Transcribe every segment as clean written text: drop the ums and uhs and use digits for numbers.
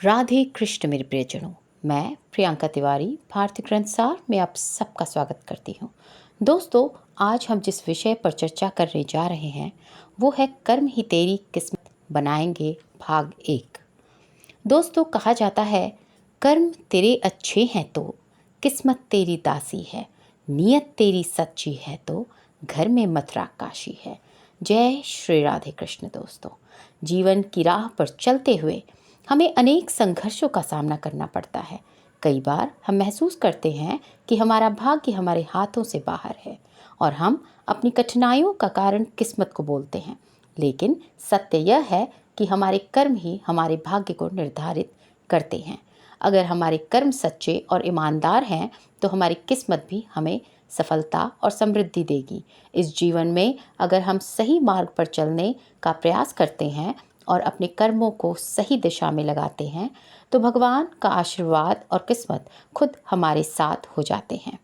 राधे कृष्ण मेरे प्रियजनों। मैं प्रियंका तिवारी भारतीय ग्रंथ सार में आप सबका स्वागत करती हूँ। दोस्तों, आज हम जिस विषय पर चर्चा करने जा रहे हैं वो है कर्म ही तेरी किस्मत बनाएंगे भाग 1। दोस्तों, कहा जाता है कर्म तेरे अच्छे हैं तो किस्मत तेरी दासी है, नियत तेरी सच्ची है तो घर में मथुरा काशी है। जय श्री राधे कृष्ण। दोस्तों, जीवन की राह पर चलते हुए हमें अनेक संघर्षों का सामना करना पड़ता है। कई बार हम महसूस करते हैं कि हमारा भाग्य हमारे हाथों से बाहर है और हम अपनी कठिनाइयों का कारण किस्मत को बोलते हैं। लेकिन सत्य यह है कि हमारे कर्म ही हमारे भाग्य को निर्धारित करते हैं। अगर हमारे कर्म सच्चे और ईमानदार हैं तो हमारी किस्मत भी हमें सफलता और समृद्धि देगी। इस जीवन में अगर हम सही मार्ग पर चलने का प्रयास करते हैं और अपने कर्मों को सही दिशा में लगाते हैं तो भगवान का आशीर्वाद और किस्मत खुद हमारे साथ हो जाते हैं।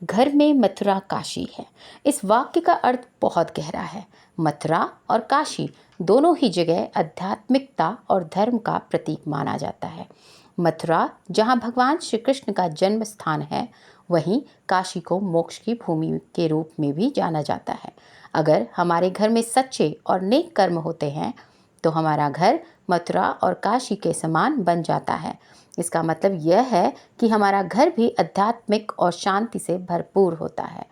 घर में मथुरा काशी है। इस वाक्य का अर्थ बहुत गहरा है। मथुरा और काशी दोनों ही जगह आध्यात्मिकता और धर्म का प्रतीक माना जाता है। मथुरा जहाँ भगवान श्री कृष्ण का जन्म स्थान है, वहीं काशी को मोक्ष की भूमि के रूप में भी जाना जाता है। अगर हमारे घर में सच्चे और नेक कर्म होते हैं तो हमारा घर मथुरा और काशी के समान बन जाता है। इसका मतलब यह है कि हमारा घर भी आध्यात्मिक और शांति से भरपूर होता है।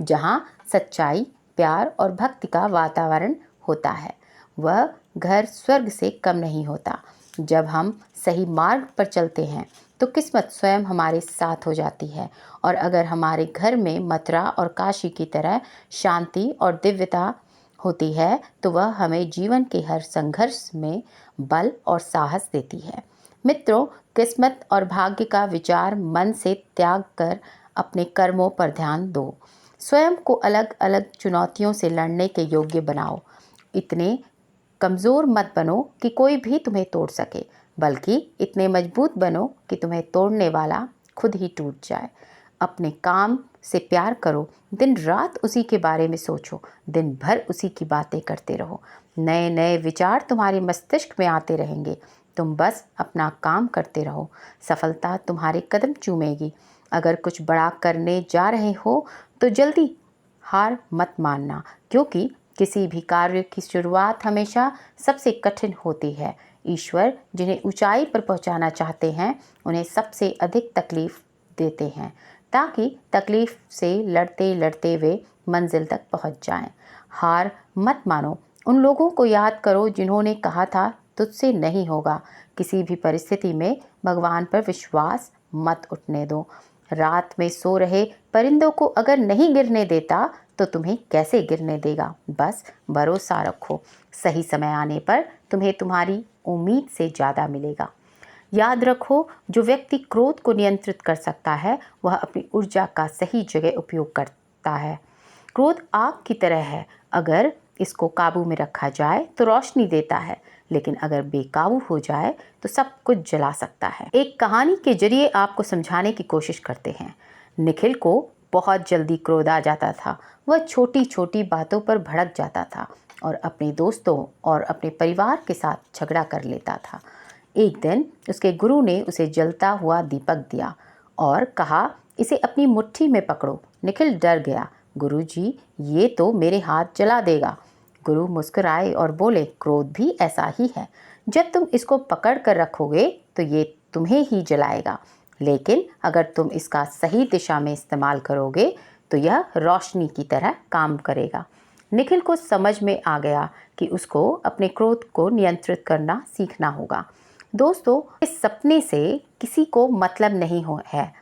जहाँ सच्चाई, प्यार और भक्ति का वातावरण होता है, वह घर स्वर्ग से कम नहीं होता। जब हम सही मार्ग पर चलते हैं तो किस्मत स्वयं हमारे साथ हो जाती है। और अगर हमारे घर में मथुरा और काशी की तरह शांति और दिव्यता होती है तो वह हमें जीवन के हर संघर्ष में बल और साहस देती है। मित्रों, किस्मत और भाग्य का विचार मन से त्याग कर अपने कर्मों पर ध्यान दो। स्वयं को अलग अलग चुनौतियों से लड़ने के योग्य बनाओ। इतने कमज़ोर मत बनो कि कोई भी तुम्हें तोड़ सके, बल्कि इतने मजबूत बनो कि तुम्हें तोड़ने वाला खुद ही टूट जाए। अपने काम से प्यार करो, दिन रात उसी के बारे में सोचो, दिन भर उसी की बातें करते रहो। नए नए विचार तुम्हारे मस्तिष्क में आते रहेंगे। तुम बस अपना काम करते रहो, सफलता तुम्हारे कदम चूमेगी। अगर कुछ बड़ा करने जा रहे हो तो जल्दी हार मत मानना, क्योंकि किसी भी कार्य की शुरुआत हमेशा सबसे कठिन होती है। ईश्वर जिन्हें ऊंचाई पर पहुंचाना चाहते हैं उन्हें सबसे अधिक तकलीफ देते हैं, ताकि तकलीफ से लड़ते लड़ते वे मंजिल तक पहुंच जाएं। हार मत मानो। उन लोगों को याद करो जिन्होंने कहा था तुझसे नहीं होगा। किसी भी परिस्थिति में भगवान पर विश्वास मत उठने दो। रात में सो रहे परिंदों को अगर नहीं गिरने देता तो तुम्हें कैसे गिरने देगा। बस भरोसा रखो, सही समय आने पर तुम्हें तुम्हारी उम्मीद से ज़्यादा मिलेगा। याद रखो, जो व्यक्ति क्रोध को नियंत्रित कर सकता है वह अपनी ऊर्जा का सही जगह उपयोग करता है। क्रोध आग की तरह है, अगर इसको काबू में रखा जाए तो रोशनी देता है, लेकिन अगर बेकाबू हो जाए तो सब कुछ जला सकता है। एक कहानी के जरिए आपको समझाने की कोशिश करते हैं। निखिल को बहुत जल्दी क्रोध आ जाता था। वह छोटी छोटी बातों पर भड़क जाता था और अपने दोस्तों और अपने परिवार के साथ झगड़ा कर लेता था। एक दिन उसके गुरु ने उसे जलता हुआ दीपक दिया और कहा, इसे अपनी मुट्ठी में पकड़ो। निखिल डर गया। गुरुजी, ये तो मेरे हाथ जला देगा। गुरु मुस्कुराए और बोले, क्रोध भी ऐसा ही है। जब तुम इसको पकड़ कर रखोगे तो ये तुम्हें ही जलाएगा, लेकिन अगर तुम इसका सही दिशा में इस्तेमाल करोगे तो यह रोशनी की तरह काम करेगा। निखिल को समझ में आ गया कि उसको अपने क्रोध को नियंत्रित करना सीखना होगा। दोस्तों, इस सपने से किसी को मतलब नहीं हो है।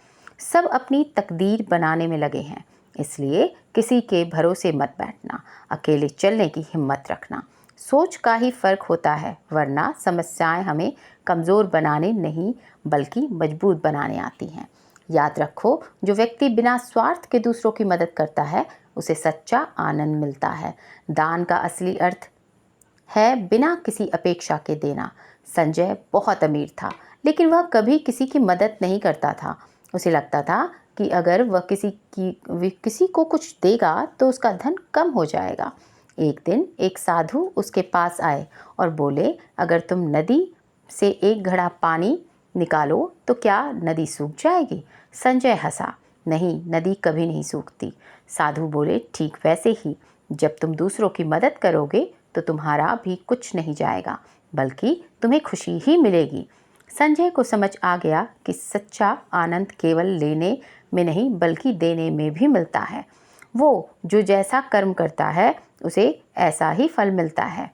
सब अपनी तकदीर बनाने में लगे हैं, इसलिए किसी के भरोसे मत बैठना। अकेले चलने की हिम्मत रखना। सोच का ही फर्क होता है, वरना समस्याएं हमें कमज़ोर बनाने नहीं बल्कि मजबूत बनाने आती हैं। याद रखो, जो व्यक्ति बिना स्वार्थ के दूसरों की मदद करता है उसे सच्चा आनंद मिलता है। दान का असली अर्थ है बिना किसी अपेक्षा के देना। संजय बहुत अमीर था, लेकिन वह कभी किसी की मदद नहीं करता था। उसे लगता था कि अगर वह किसी को कुछ देगा तो उसका धन कम हो जाएगा। एक दिन एक साधु उसके पास आए और बोले, अगर तुम नदी से एक घड़ा पानी निकालो तो क्या नदी सूख जाएगी? संजय हंसा। नहीं, नदी कभी नहीं सूखती। साधु बोले, ठीक वैसे ही जब तुम दूसरों की मदद करोगे तो तुम्हारा भी कुछ नहीं जाएगा, बल्कि तुम्हें खुशी ही मिलेगी। संजय को समझ आ गया कि सच्चा आनंद केवल लेने में नहीं बल्कि देने में भी मिलता है। वो जो जैसा कर्म करता है उसे ऐसा ही फल मिलता है,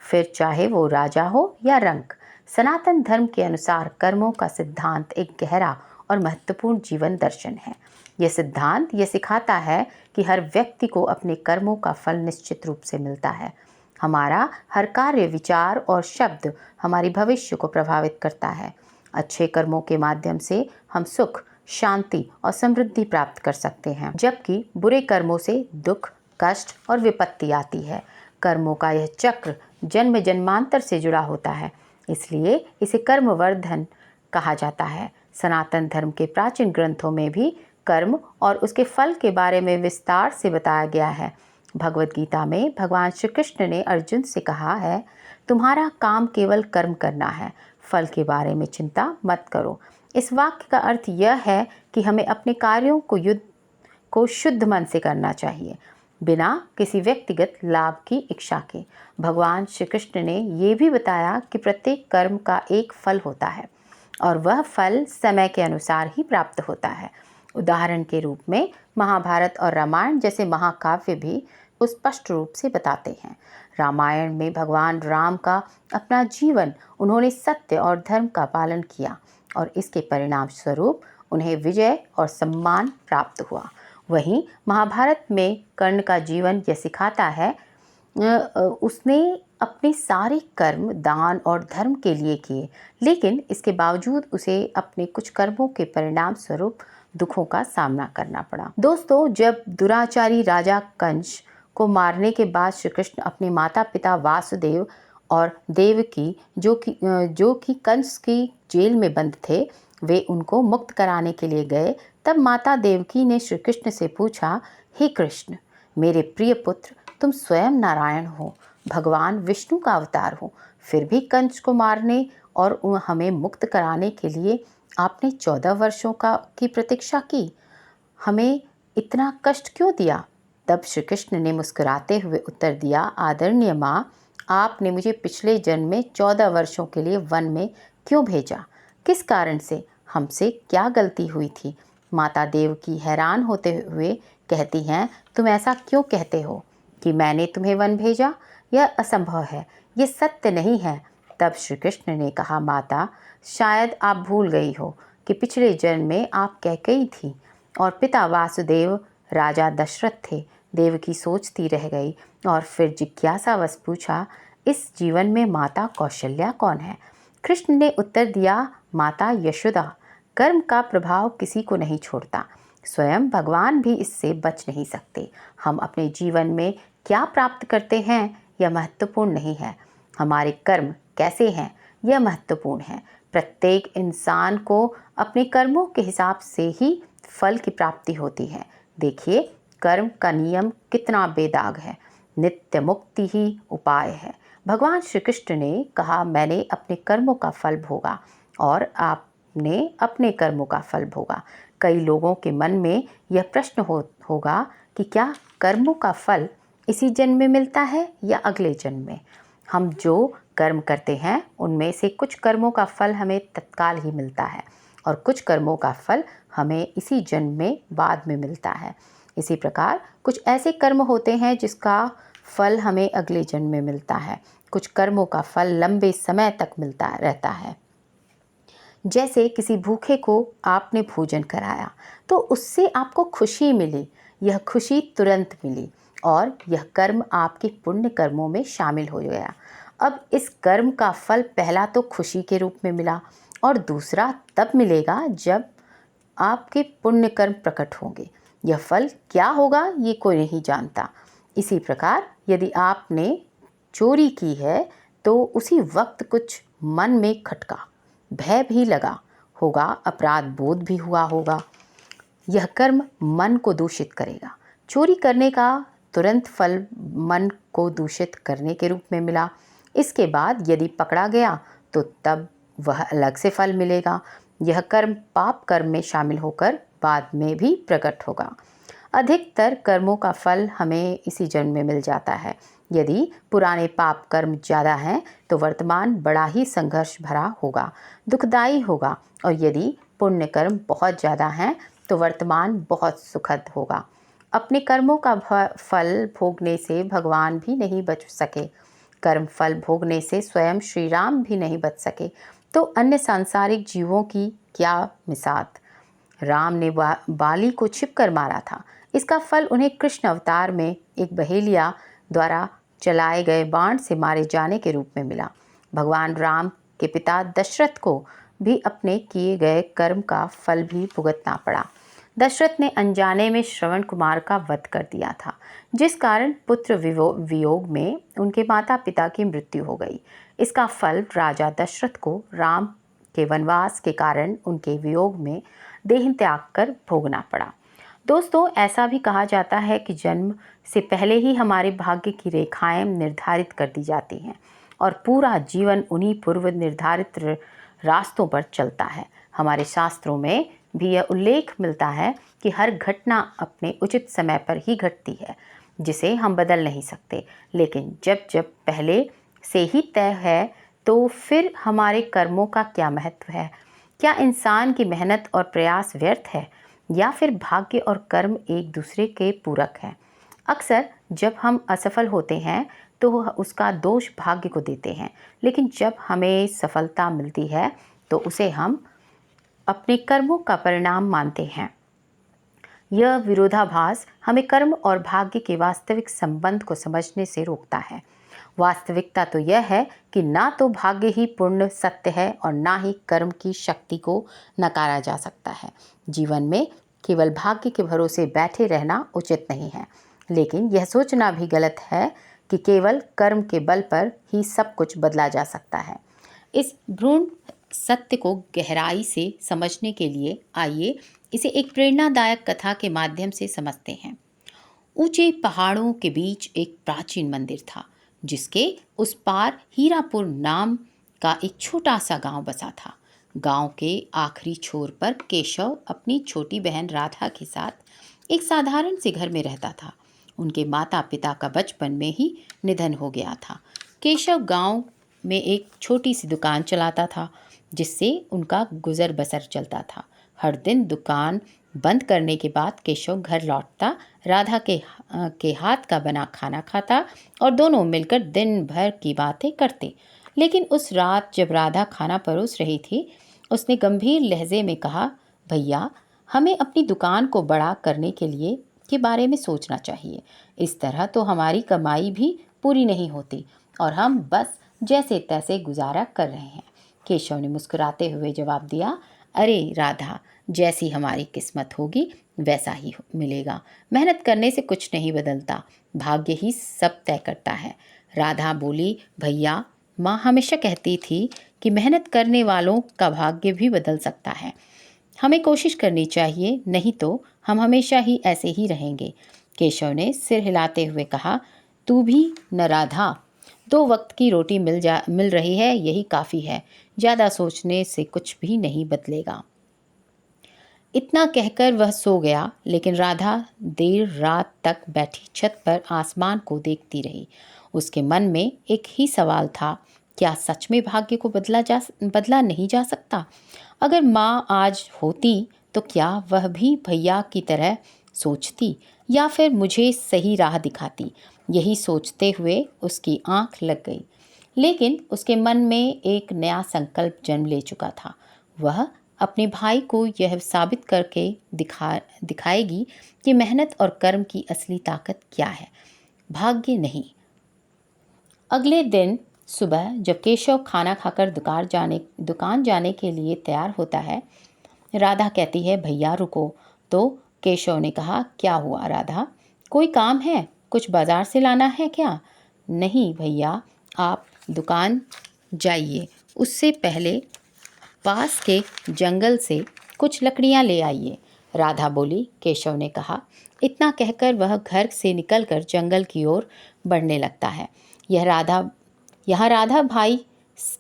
फिर चाहे वो राजा हो या रंक। सनातन धर्म के अनुसार कर्मों का सिद्धांत एक गहरा और महत्वपूर्ण जीवन दर्शन है। यह सिद्धांत यह सिखाता है कि हर व्यक्ति को अपने कर्मों का फल निश्चित रूप से मिलता है। हमारा हर कार्य, विचार और शब्द हमारी भविष्य को प्रभावित करता है। अच्छे कर्मों के माध्यम से हम सुख, शांति और समृद्धि प्राप्त कर सकते हैं, जबकि बुरे कर्मों से दुख, कष्ट और विपत्ति आती है। कर्मों का यह चक्र जन्म जन्मांतर से जुड़ा होता है, इसलिए इसे कर्मवर्धन कहा जाता है। सनातन धर्म के प्राचीन ग्रंथों में भी कर्म और उसके फल के बारे में विस्तार से बताया गया है। भगवद गीता में भगवान श्री कृष्ण ने अर्जुन से कहा है, तुम्हारा काम केवल कर्म करना है, फल के बारे में चिंता मत करो। इस वाक्य का अर्थ यह है कि हमें अपने कार्यों को शुद्ध मन से करना चाहिए, बिना किसी व्यक्तिगत लाभ की इच्छा के। भगवान श्री कृष्ण ने ये भी बताया कि प्रत्येक कर्म का एक फल होता है और वह फल समय के अनुसार ही प्राप्त होता है। उदाहरण के रूप में महाभारत और रामायण जैसे महाकाव्य भी स्पष्ट रूप से बताते हैं। रामायण में भगवान राम का अपना जीवन, उन्होंने सत्य और धर्म का पालन किया और इसके परिणाम स्वरूप उन्हें विजय और सम्मान प्राप्त हुआ। वहीं महाभारत में कर्ण का जीवन यह सिखाता है, उसने अपने सारे कर्म दान और धर्म के लिए किए, लेकिन इसके बावजूद उसे अपने कुछ कर्मों के परिणाम स्वरूप दुखों का सामना करना पड़ा। दोस्तों, जब दुराचारी राजा कंस को मारने के बाद श्री कृष्ण अपने माता पिता वासुदेव और देवकी, जो कि कंस की जेल में बंद थे, वे उनको मुक्त कराने के लिए गए। तब माता देवकी ने श्री कृष्ण से पूछा, हे कृष्ण, मेरे प्रिय पुत्र, तुम स्वयं नारायण हो, भगवान विष्णु का अवतार हो, फिर भी कंस को मारने और हमें मुक्त कराने के लिए आपने 14 वर्षों की प्रतीक्षा की, हमें इतना कष्ट क्यों दिया? तब श्री कृष्ण ने मुस्कुराते हुए उत्तर दिया, आदरणीय माँ, आपने मुझे पिछले जन्म में 14 वर्षों के लिए वन में क्यों भेजा? किस कारण से? हमसे क्या गलती हुई थी? माता देवकी हैरान होते हुए कहती हैं, तुम ऐसा क्यों कहते हो कि मैंने तुम्हें वन भेजा? यह असंभव है, ये सत्य नहीं है। तब श्री कृष्ण ने कहा, माता, शायद आप भूल गई हो कि पिछले जन्म में आप कैकेयी थी और पिता वासुदेव राजा दशरथ थे। देवकी सोचती रह गई और फिर जिज्ञासावश पूछा, इस जीवन में माता कौशल्या कौन है? कृष्ण ने उत्तर दिया, माता यशोदा। कर्म का प्रभाव किसी को नहीं छोड़ता, स्वयं भगवान भी इससे बच नहीं सकते। हम अपने जीवन में क्या प्राप्त करते हैं यह महत्वपूर्ण नहीं है, हमारे कर्म कैसे हैं यह महत्वपूर्ण है। प्रत्येक इंसान को अपने कर्मों के हिसाब से ही फल की प्राप्ति होती है। देखिए, कर्म का नियम कितना बेदाग है, नित्य मुक्ति ही उपाय है। भगवान श्री कृष्ण ने कहा, मैंने अपने कर्मों का फल भोगा और आपने अपने कर्मों का फल भोगा। कई लोगों के मन में यह प्रश्न होगा कि क्या कर्मों का फल इसी जन्म में मिलता है या अगले जन्म में? हम जो कर्म करते हैं उनमें से कुछ कर्मों का फल हमें तत्काल ही मिलता है और कुछ कर्मों का फल हमें इसी जन्म में बाद में मिलता है। इसी प्रकार कुछ ऐसे कर्म होते हैं जिसका फल हमें अगले जन्म में मिलता है। कुछ कर्मों का फल लंबे समय तक मिलता रहता है। जैसे किसी भूखे को आपने भोजन कराया तो उससे आपको खुशी मिली, यह खुशी तुरंत मिली और यह कर्म आपके पुण्य कर्मों में शामिल हो गया। अब इस कर्म का फल पहला तो खुशी के रूप में मिला और दूसरा तब मिलेगा जब आपके पुण्य कर्म प्रकट होंगे। यह फल क्या होगा ये कोई नहीं जानता। इसी प्रकार यदि आपने चोरी की है तो उसी वक्त कुछ मन में खटका, भय भी लगा होगा, अपराध बोध भी हुआ होगा। यह कर्म मन को दूषित करेगा। चोरी करने का तुरंत फल मन को दूषित करने के रूप में मिला। इसके बाद यदि पकड़ा गया तो तब वह अलग से फल मिलेगा। यह कर्म पाप कर्म में शामिल होकर बाद में भी प्रकट होगा। अधिकतर कर्मों का फल हमें इसी जन्म में मिल जाता है। यदि पुराने पाप कर्म ज़्यादा हैं तो वर्तमान बड़ा ही संघर्ष भरा होगा, दुखदायी होगा, और यदि पुण्य कर्म बहुत ज़्यादा हैं तो वर्तमान बहुत सुखद होगा। अपने कर्मों का फल भोगने से भगवान भी नहीं बच सके, कर्म फल भोगने से स्वयं श्री राम भी नहीं बच सके, तो अन्य सांसारिक जीवों की क्या मिसात। राम ने बाली को छिपकर मारा था। इसका फल उन्हें कृष्ण अवतार में एक बहेलिया द्वारा चलाए गए बाण से मारे जाने के रूप में मिला। भगवान राम के पिता दशरथ को भी अपने किए गए कर्म का फल भी भुगतना पड़ा। दशरथ ने अनजाने में श्रवण कुमार का वध कर दिया था, जिस कारण पुत्र वियोग में उनके माता पिता की मृत्यु हो गई। इसका फल राजा दशरथ को राम के वनवास के कारण उनके वियोग में देह त्याग कर भोगना पड़ा। दोस्तों, ऐसा भी कहा जाता है कि जन्म से पहले ही हमारे भाग्य की रेखाएं निर्धारित कर दी जाती हैं और पूरा जीवन उन्हीं पूर्व निर्धारित रास्तों पर चलता है। हमारे शास्त्रों में भी यह उल्लेख मिलता है कि हर घटना अपने उचित समय पर ही घटती है, जिसे हम बदल नहीं सकते। लेकिन जब जब पहले से ही तय है तो फिर हमारे कर्मों का क्या महत्व है? क्या इंसान की मेहनत और प्रयास व्यर्थ है, या फिर भाग्य और कर्म एक दूसरे के पूरक हैं? अक्सर जब हम असफल होते हैं तो उसका दोष भाग्य को देते हैं, लेकिन जब हमें सफलता मिलती है तो उसे हम अपने कर्मों का परिणाम मानते हैं। यह विरोधाभास हमें कर्म और भाग्य के वास्तविक संबंध को समझने से रोकता है। वास्तविकता तो यह है कि ना तो भाग्य ही पूर्ण सत्य है और ना ही कर्म की शक्ति को नकारा जा सकता है। जीवन में केवल भाग्य के भरोसे बैठे रहना उचित नहीं है, लेकिन यह सोचना भी गलत है कि केवल कर्म के बल पर ही सब कुछ बदला जा सकता है। इस भ्रूण सत्य को गहराई से समझने के लिए आइए इसे एक प्रेरणादायक कथा के माध्यम से समझते हैं। ऊंचे पहाड़ों के बीच एक प्राचीन मंदिर था, जिसके उस पार हीरापुर नाम का एक छोटा सा गांव बसा था। गांव के आखिरी छोर पर केशव अपनी छोटी बहन राधा के साथ एक साधारण से घर में रहता था। उनके माता पिता का बचपन में ही निधन हो गया था। केशव गांव में एक छोटी सी दुकान चलाता था, जिससे उनका गुजर बसर चलता था। हर दिन दुकान बंद करने के बाद केशव घर लौटता, राधा के हाथ का बना खाना खाता और दोनों मिलकर दिन भर की बातें करते। लेकिन उस रात जब राधा खाना परोस रही थी, उसने गंभीर लहजे में कहा, भैया, हमें अपनी दुकान को बड़ा करने के बारे में सोचना चाहिए। इस तरह तो हमारी कमाई भी पूरी नहीं होती और हम बस जैसे तैसे गुजारा कर रहे हैं। केशव ने मुस्कुराते हुए जवाब दिया, अरे राधा, जैसी हमारी किस्मत होगी वैसा ही मिलेगा। मेहनत करने से कुछ नहीं बदलता, भाग्य ही सब तय करता है। राधा बोली, भैया, माँ हमेशा कहती थी कि मेहनत करने वालों का भाग्य भी बदल सकता है। हमें कोशिश करनी चाहिए, नहीं तो हम हमेशा ही ऐसे ही रहेंगे। केशव ने सिर हिलाते हुए कहा, तू भी न राधा, 2 वक्त की रोटी मिल रही है, यही काफ़ी है। ज़्यादा सोचने से कुछ भी नहीं बदलेगा। इतना कहकर वह सो गया, लेकिन राधा देर रात तक बैठी छत पर आसमान को देखती रही। उसके मन में एक ही सवाल था, क्या सच में भाग्य को बदला नहीं जा सकता? अगर माँ आज होती तो क्या वह भी भैया की तरह सोचती या फिर मुझे सही राह दिखाती? यही सोचते हुए उसकी आंख लग गई। लेकिन उसके मन में एक नया संकल्प जन्म ले चुका था। वह अपने भाई को यह साबित करके दिखाएगी कि मेहनत और कर्म की असली ताकत क्या है, भाग्य नहीं। अगले दिन सुबह जब केशव खाना खाकर दुकान जाने के लिए तैयार होता है, राधा कहती है, भैया रुको। तो केशव ने कहा, क्या हुआ राधा, कोई काम है? कुछ बाजार से लाना है क्या? नहीं भैया, आप दुकान जाइए, उससे पहले पास के जंगल से कुछ लकड़ियां ले आइए, राधा बोली। केशव ने कहा। इतना कहकर वह घर से निकलकर जंगल की ओर बढ़ने लगता है। यहाँ राधा भाई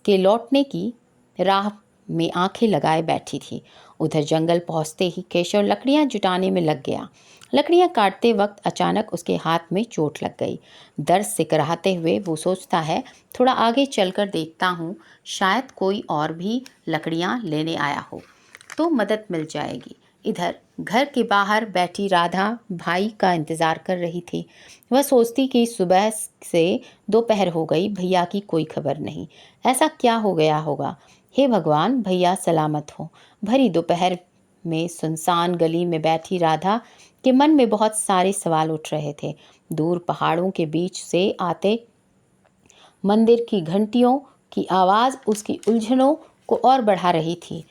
के लौटने की राह में आंखें लगाए बैठी थी। उधर जंगल पहुंचते ही केशव लकड़ियां जुटाने में लग गया। लकड़ियां काटते वक्त अचानक उसके हाथ में चोट लग गई। दर्द से कराहते हुए वो सोचता है, थोड़ा आगे चलकर देखता हूँ, शायद कोई और भी लकड़ियां लेने आया हो तो मदद मिल जाएगी। इधर घर के बाहर बैठी राधा भाई का इंतजार कर रही थी। वह सोचती कि सुबह से दोपहर हो गई, भैया की कोई खबर नहीं। ऐसा क्या हो गया होगा? हे भगवान, भैया सलामत हो। भरी दोपहर में सुनसान गली में बैठी राधा के मन में बहुत सारे सवाल उठ रहे थे। दूर पहाड़ों के बीच से आते मंदिर की घंटियों की आवाज़ उसकी उलझनों को और बढ़ा रही थी।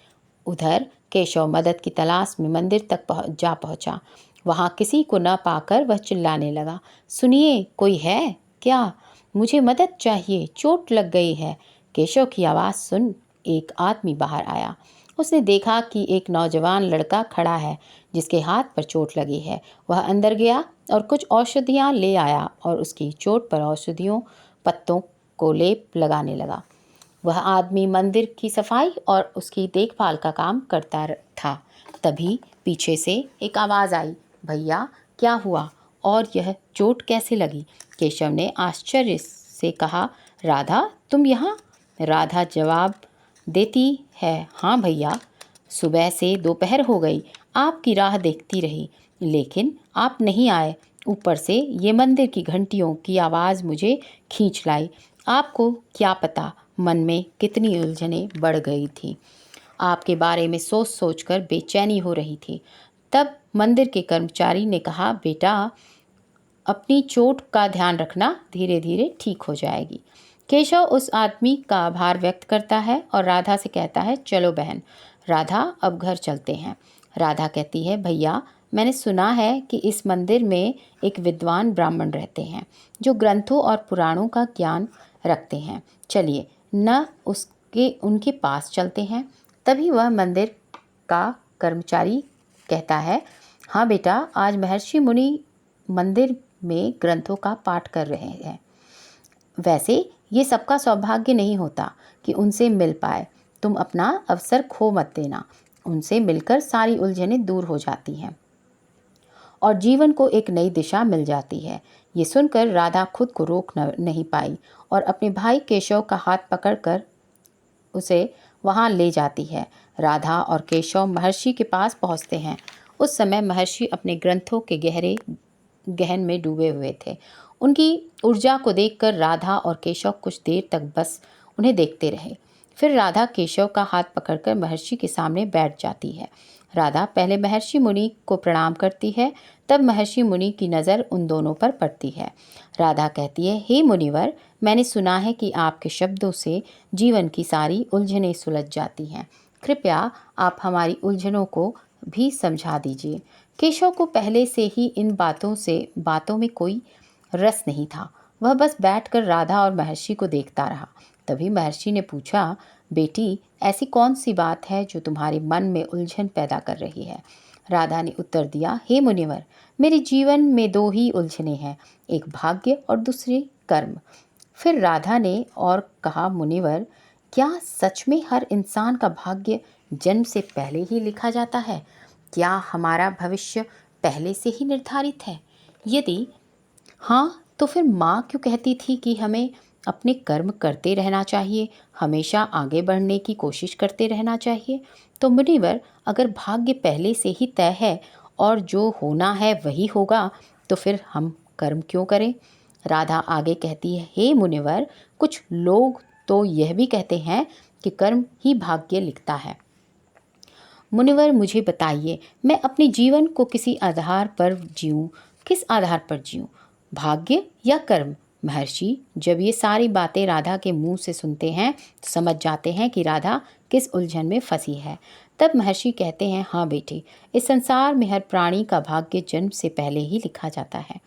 उधर केशव मदद की तलाश में मंदिर तक जा पहुंचा। वहां किसी को न पाकर वह चिल्लाने लगा, सुनिए, कोई है क्या? मुझे मदद चाहिए, चोट लग गई है। केशव की आवाज़ सुन एक आदमी बाहर आया। उसने देखा कि एक नौजवान लड़का खड़ा है जिसके हाथ पर चोट लगी है। वह अंदर गया और कुछ औषधियाँ ले आया और उसकी चोट पर औषधियों पत्तों को लेप लगाने लगा। वह आदमी मंदिर की सफाई और उसकी देखभाल का काम करता था। तभी पीछे से एक आवाज़ आई, भैया क्या हुआ और यह चोट कैसे लगी? केशव ने आश्चर्य से कहा, राधा तुम यहाँ? राधा जवाब देती है, हाँ भैया, सुबह से दोपहर हो गई, आपकी राह देखती रही, लेकिन आप नहीं आए। ऊपर से ये मंदिर की घंटियों की आवाज़ मुझे खींच लाई। आपको क्या पता मन में कितनी उलझनें बढ़ गई थी। आपके बारे में सोच सोच कर बेचैनी हो रही थी। तब मंदिर के कर्मचारी ने कहा, बेटा अपनी चोट का ध्यान रखना, धीरे धीरे ठीक हो जाएगी। केशव उस आदमी का आभार व्यक्त करता है और राधा से कहता है, चलो बहन, राधा अब घर चलते हैं। राधा कहती है, भैया मैंने सुना है कि इस मंदिर में एक विद्वान ब्राह्मण रहते हैं जो ग्रंथों और पुराणों का ज्ञान रखते हैं। चलिए न उसके उनके पास चलते हैं। तभी वह मंदिर का कर्मचारी कहता है, हाँ बेटा, आज महर्षि मुनि मंदिर में ग्रंथों का पाठ कर रहे हैं। वैसे ये सबका सौभाग्य नहीं होता कि उनसे मिल पाए। तुम अपना अवसर खो मत देना। उनसे मिलकर सारी उलझनें दूर हो जाती हैं और जीवन को एक नई दिशा मिल जाती है। ये सुनकर राधा खुद को रोक नहीं पाई और अपने भाई केशव का हाथ पकड़कर उसे वहाँ ले जाती है। राधा और केशव महर्षि के पास पहुँचते हैं। उस समय महर्षि अपने ग्रंथों के गहन में डूबे हुए थे। उनकी ऊर्जा को देखकर राधा और केशव कुछ देर तक बस उन्हें देखते रहे। फिर राधा केशव का हाथ पकड़कर महर्षि के सामने बैठ जाती है। राधा पहले महर्षि मुनि को प्रणाम करती है, तब महर्षि मुनि की नज़र उन दोनों पर पड़ती है। राधा कहती है, हे मुनिवर, मैंने सुना है कि आपके शब्दों से जीवन की सारी उलझनें सुलझ जाती हैं। कृपया आप हमारी उलझनों को भी समझा दीजिए। केशव को पहले से ही इन बातों में कोई रस नहीं था। वह बस बैठकर राधा और महर्षि को देखता रहा। तभी महर्षि ने पूछा, बेटी ऐसी कौन सी बात है जो तुम्हारे मन में उलझन पैदा कर रही है? राधा ने उत्तर दिया, हे मुनिवर, मेरे जीवन में दो ही उलझनें हैं, एक भाग्य और दूसरी कर्म। फिर राधा ने और कहा, मुनिवर, क्या सच में हर इंसान का भाग्य जन्म से पहले ही लिखा जाता है? क्या हमारा भविष्य पहले से ही निर्धारित है? यदि हाँ, तो फिर माँ क्यों कहती थी कि हमें अपने कर्म करते रहना चाहिए, हमेशा आगे बढ़ने की कोशिश करते रहना चाहिए? तो मुनिवर, अगर भाग्य पहले से ही तय है और जो होना है वही होगा, तो फिर हम कर्म क्यों करें? राधा आगे कहती है, हे मुनिवर, कुछ लोग तो यह भी कहते हैं कि कर्म ही भाग्य लिखता है। मुनिवर, मुझे बताइए, मैं अपने जीवन को किसी आधार पर जीऊँ? किस आधार पर जीऊँ, भाग्य या कर्म? महर्षि जब ये सारी बातें राधा के मुंह से सुनते हैं तो समझ जाते हैं कि राधा किस उलझन में फंसी है। तब महर्षि कहते हैं, हाँ बेटी, इस संसार में हर प्राणी का भाग्य जन्म से पहले ही लिखा जाता है।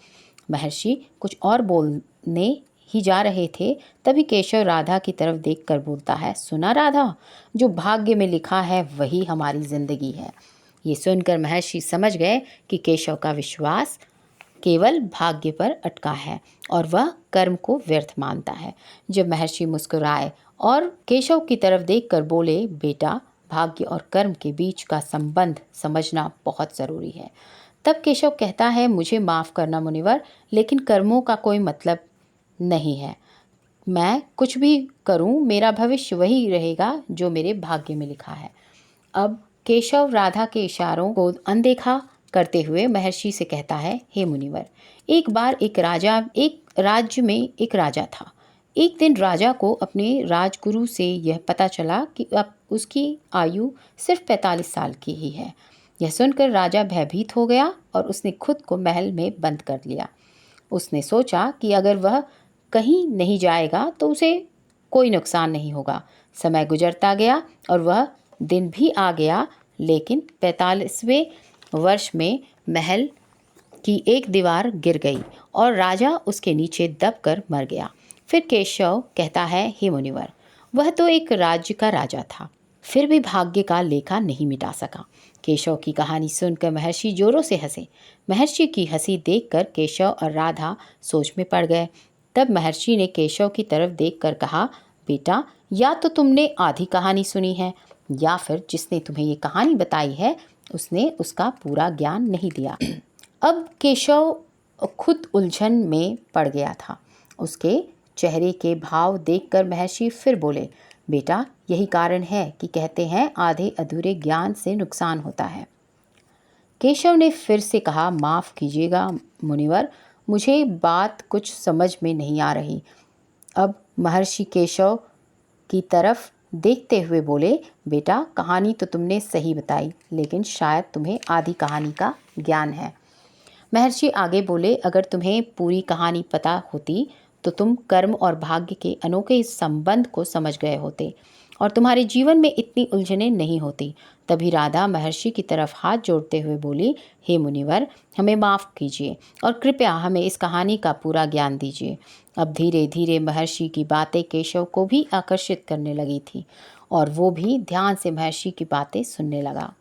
महर्षि कुछ और बोलने ही जा रहे थे, तभी केशव राधा की तरफ देखकर बोलता है, सुना राधा, जो भाग्य में लिखा है वही हमारी जिंदगी है। ये सुनकर महर्षि समझ गए कि केशव का विश्वास केवल भाग्य पर अटका है और वह कर्म को व्यर्थ मानता है। जब महर्षि मुस्कुराए और केशव की तरफ देखकर बोले, बेटा, भाग्य और कर्म के बीच का संबंध समझना बहुत ज़रूरी है। तब केशव कहता है, मुझे माफ़ करना मुनिवर, लेकिन कर्मों का कोई मतलब नहीं है। मैं कुछ भी करूं, मेरा भविष्य वही रहेगा जो मेरे भाग्य में लिखा है। अब केशव राधा के इशारों को अनदेखा करते हुए महर्षि से कहता है, हे मुनिवर, एक बार एक राज्य में एक राजा था। एक दिन राजा को अपने राजगुरु से यह पता चला कि अब उसकी आयु सिर्फ 45 साल की ही है। यह सुनकर राजा भयभीत हो गया और उसने खुद को महल में बंद कर लिया। उसने सोचा कि अगर वह कहीं नहीं जाएगा तो उसे कोई नुकसान नहीं होगा। समय गुजरता गया और वह दिन भी आ गया, लेकिन 45वें वर्ष में महल की एक दीवार गिर गई और राजा उसके नीचे दबकर मर गया। फिर केशव कहता है, हे मुनिवर, वह तो एक राज्य का राजा था, फिर भी भाग्य का लेखा नहीं मिटा सका। केशव की कहानी सुनकर महर्षि जोरों से हंसे। महर्षि की हंसी देखकर केशव और राधा सोच में पड़ गए। तब महर्षि ने केशव की तरफ देखकर कहा, बेटा, या तो तुमने आधी कहानी सुनी है या फिर जिसने तुम्हें ये कहानी बताई है उसने उसका पूरा ज्ञान नहीं दिया। अब केशव खुद उलझन में पड़ गया था। उसके चेहरे के भाव देखकर महर्षि फिर बोले, बेटा, यही कारण है कि कहते हैं आधे अधूरे ज्ञान से नुकसान होता है। केशव ने फिर से कहा, माफ़ कीजिएगा मुनिवर, मुझे बात कुछ समझ में नहीं आ रही। अब महर्षि केशव की तरफ देखते हुए बोले, बेटा, कहानी तो तुमने सही बताई, लेकिन शायद तुम्हें आधी कहानी का ज्ञान है। महर्षि आगे बोले, अगर तुम्हें पूरी कहानी पता होती तो तुम कर्म और भाग्य के अनोखे इस संबंध को समझ गए होते और तुम्हारे जीवन में इतनी उलझनें नहीं होती। तभी राधा महर्षि की तरफ हाथ जोड़ते हुए बोली, हे मुनिवर, हमें माफ़ कीजिए और कृपया हमें इस कहानी का पूरा ज्ञान दीजिए। अब धीरे धीरे महर्षि की बातें केशव को भी आकर्षित करने लगी थी और वो भी ध्यान से महर्षि की बातें सुनने लगा।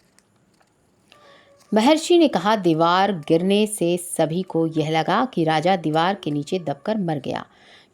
महर्षि ने कहा, दीवार गिरने से सभी को यह लगा कि राजा दीवार के नीचे दबकर मर गया,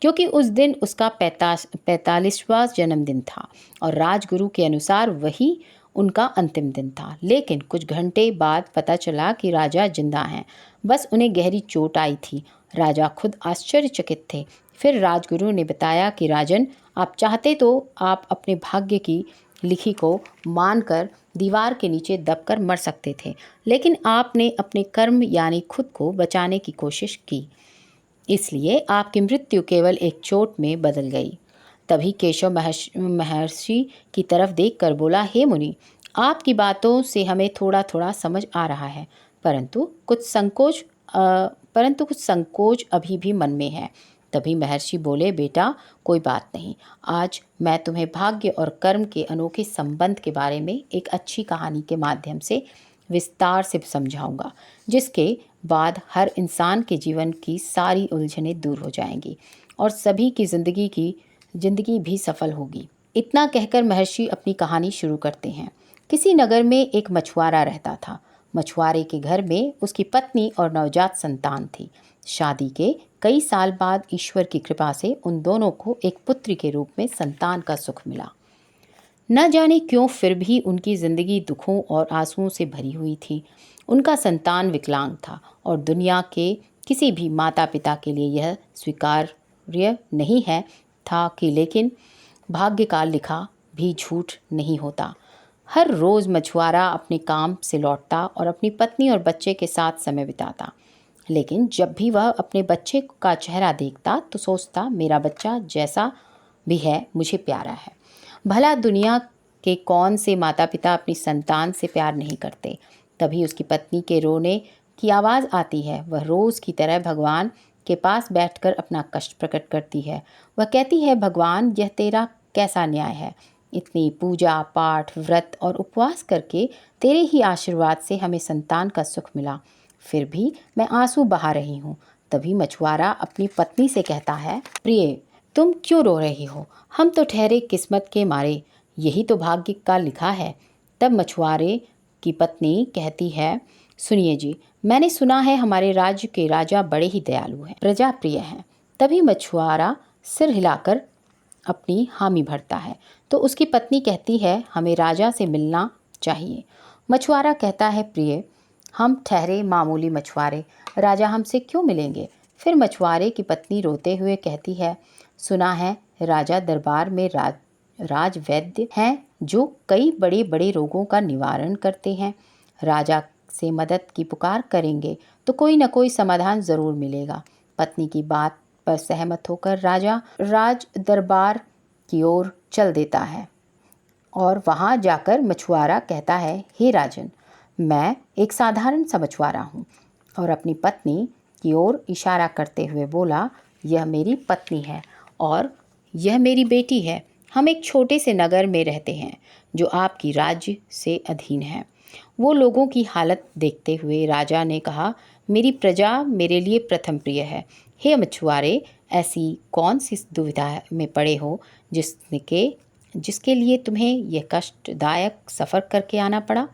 क्योंकि उस दिन उसका 45वां जन्मदिन था और राजगुरु के अनुसार वही उनका अंतिम दिन था। लेकिन कुछ घंटे बाद पता चला कि राजा जिंदा हैं, बस उन्हें गहरी चोट आई थी। राजा खुद आश्चर्यचकित थे। फिर राजगुरु ने बताया कि राजन, आप चाहते तो आप अपने भाग्य की लिखी को मानकर दीवार के नीचे दबकर मर सकते थे, लेकिन आपने अपने कर्म यानी खुद को बचाने की कोशिश की, इसलिए आपकी मृत्यु केवल एक चोट में बदल गई। तभी केशव महर्षि की तरफ देखकर बोला, हे मुनि, आपकी बातों से हमें थोड़ा थोड़ा समझ आ रहा है, परंतु कुछ संकोच अभी भी मन में है। तभी महर्षि बोले, बेटा, कोई बात नहीं, आज मैं तुम्हें भाग्य और कर्म के अनोखे संबंध के बारे में एक अच्छी कहानी के माध्यम से विस्तार से समझाऊंगा, जिसके बाद हर इंसान के जीवन की सारी उलझनें दूर हो जाएंगी और सभी की जिंदगी भी सफल होगी। इतना कहकर महर्षि अपनी कहानी शुरू करते हैं। किसी नगर में एक मछुआरा रहता था। मछुआरे के घर में उसकी पत्नी और नवजात संतान थी। शादी के कई साल बाद ईश्वर की कृपा से उन दोनों को एक पुत्री के रूप में संतान का सुख मिला। न जाने क्यों फिर भी उनकी जिंदगी दुखों और आंसुओं से भरी हुई थी। उनका संतान विकलांग था और दुनिया के किसी भी माता पिता के लिए यह स्वीकार्य नहीं है था कि, लेकिन भाग्य का लिखा भी झूठ नहीं होता। हर रोज़ मछुआरा अपने काम से लौटता और अपनी पत्नी और बच्चे के साथ समय बिताता, लेकिन जब भी वह अपने बच्चे का चेहरा देखता तो सोचता, मेरा बच्चा जैसा भी है मुझे प्यारा है। भला दुनिया के कौन से माता पिता अपनी संतान से प्यार नहीं करते। तभी उसकी पत्नी के रोने की आवाज़ आती है। वह रोज़ की तरह भगवान के पास बैठकर अपना कष्ट प्रकट करती है। वह कहती है, भगवान, यह तेरा कैसा न्याय है। इतनी पूजा पाठ व्रत और उपवास करके तेरे ही आशीर्वाद से हमें संतान का सुख मिला, फिर भी मैं आंसू बहा रही हूँ। तभी मछुआरा अपनी पत्नी से कहता है, प्रिय, तुम क्यों रो रही हो? हम तो ठहरे किस्मत के मारे, यही तो भाग्य का लिखा है। तब मछुआरे की पत्नी कहती है, सुनिए जी, मैंने सुना है हमारे राज्य के राजा बड़े ही दयालु हैं, प्रजा प्रिय हैं। तभी मछुआरा सिर हिलाकर अपनी हामी भरता है। तो उसकी पत्नी कहती है, हमें राजा से मिलना चाहिए। मछुआरा कहता है, प्रिय, हम ठहरे मामूली मछुआरे, राजा हमसे क्यों मिलेंगे। फिर मछुआरे की पत्नी रोते हुए कहती है, सुना है राजा दरबार में राज वैद्य हैं जो कई बड़े बड़े रोगों का निवारण करते हैं। राजा से मदद की पुकार करेंगे तो कोई न कोई समाधान जरूर मिलेगा। पत्नी की बात पर सहमत होकर राजा राज दरबार की ओर चल देता है और वहां जाकर मछुआरा कहता है, हे राजन, मैं एक साधारण सा मछुआरा हूँ। और अपनी पत्नी की ओर इशारा करते हुए बोला, यह मेरी पत्नी है और यह मेरी बेटी है। हम एक छोटे से नगर में रहते हैं जो आपकी राज्य से अधीन है। वो लोगों की हालत देखते हुए राजा ने कहा, मेरी प्रजा मेरे लिए प्रथम प्रिय है। हे मछुआरे, ऐसी कौन सी दुविधा में पड़े हो जिसके लिए तुम्हें यह कष्टदायक सफ़र करके आना पड़ा।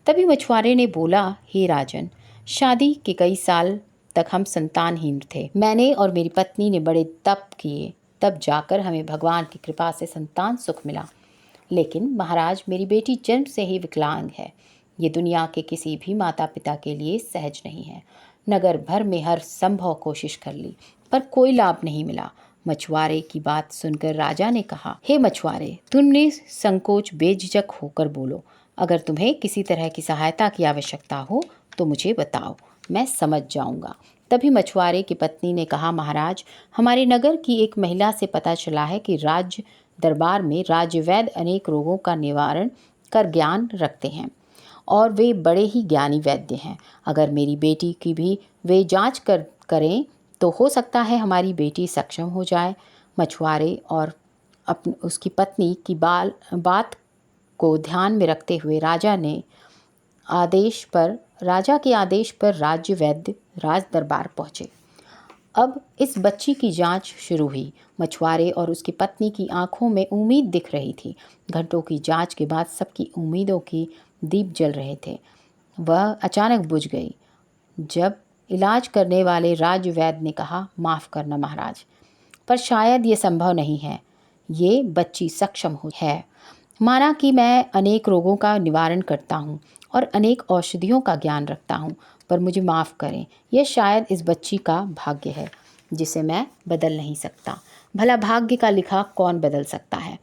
तभी मछुआरे ने बोला, हे राजन, शादी के कई साल तक हम संतानहीन थे। मैंने और मेरी पत्नी ने बड़े तप किए, तब जाकर हमें भगवान की कृपा से संतान सुख मिला। लेकिन महाराज, मेरी बेटी जन्म से ही विकलांग है। ये दुनिया के किसी भी माता पिता के लिए सहज नहीं है। नगर भर में हर संभव कोशिश कर ली पर कोई लाभ नहीं मिला। मछुआरे की बात सुनकर राजा ने कहा, हे मछुआरे, तुमने संकोच बेझिझक होकर बोलो। अगर तुम्हें किसी तरह की सहायता की आवश्यकता हो तो मुझे बताओ, मैं समझ जाऊंगा। तभी मछुआरे की पत्नी ने कहा, महाराज, हमारे नगर की एक महिला से पता चला है कि राज्य दरबार में राजवैद्य अनेक रोगों का निवारण कर ज्ञान रखते हैं और वे बड़े ही ज्ञानी वैद्य हैं। अगर मेरी बेटी की भी वे जांच करें तो हो सकता है हमारी बेटी सक्षम हो जाए। मछुआरे और उसकी पत्नी की बात को ध्यान में रखते हुए राजा के आदेश पर राज्य वैद्य राज दरबार पहुँचे। अब इस बच्ची की जांच शुरू हुई। मछुआरे और उसकी पत्नी की आंखों में उम्मीद दिख रही थी। घंटों की जांच के बाद सबकी उम्मीदों की दीप जल रहे थे, वह अचानक बुझ गई जब इलाज करने वाले राज वैद्य ने कहा, माफ़ करना महाराज, पर शायद ये संभव नहीं है। ये बच्ची सक्षम है। माना कि मैं अनेक रोगों का निवारण करता हूँ और अनेक औषधियों का ज्ञान रखता हूँ, पर मुझे माफ़ करें, यह शायद इस बच्ची का भाग्य है जिसे मैं बदल नहीं सकता। भला भाग्य का लिखा कौन बदल सकता है।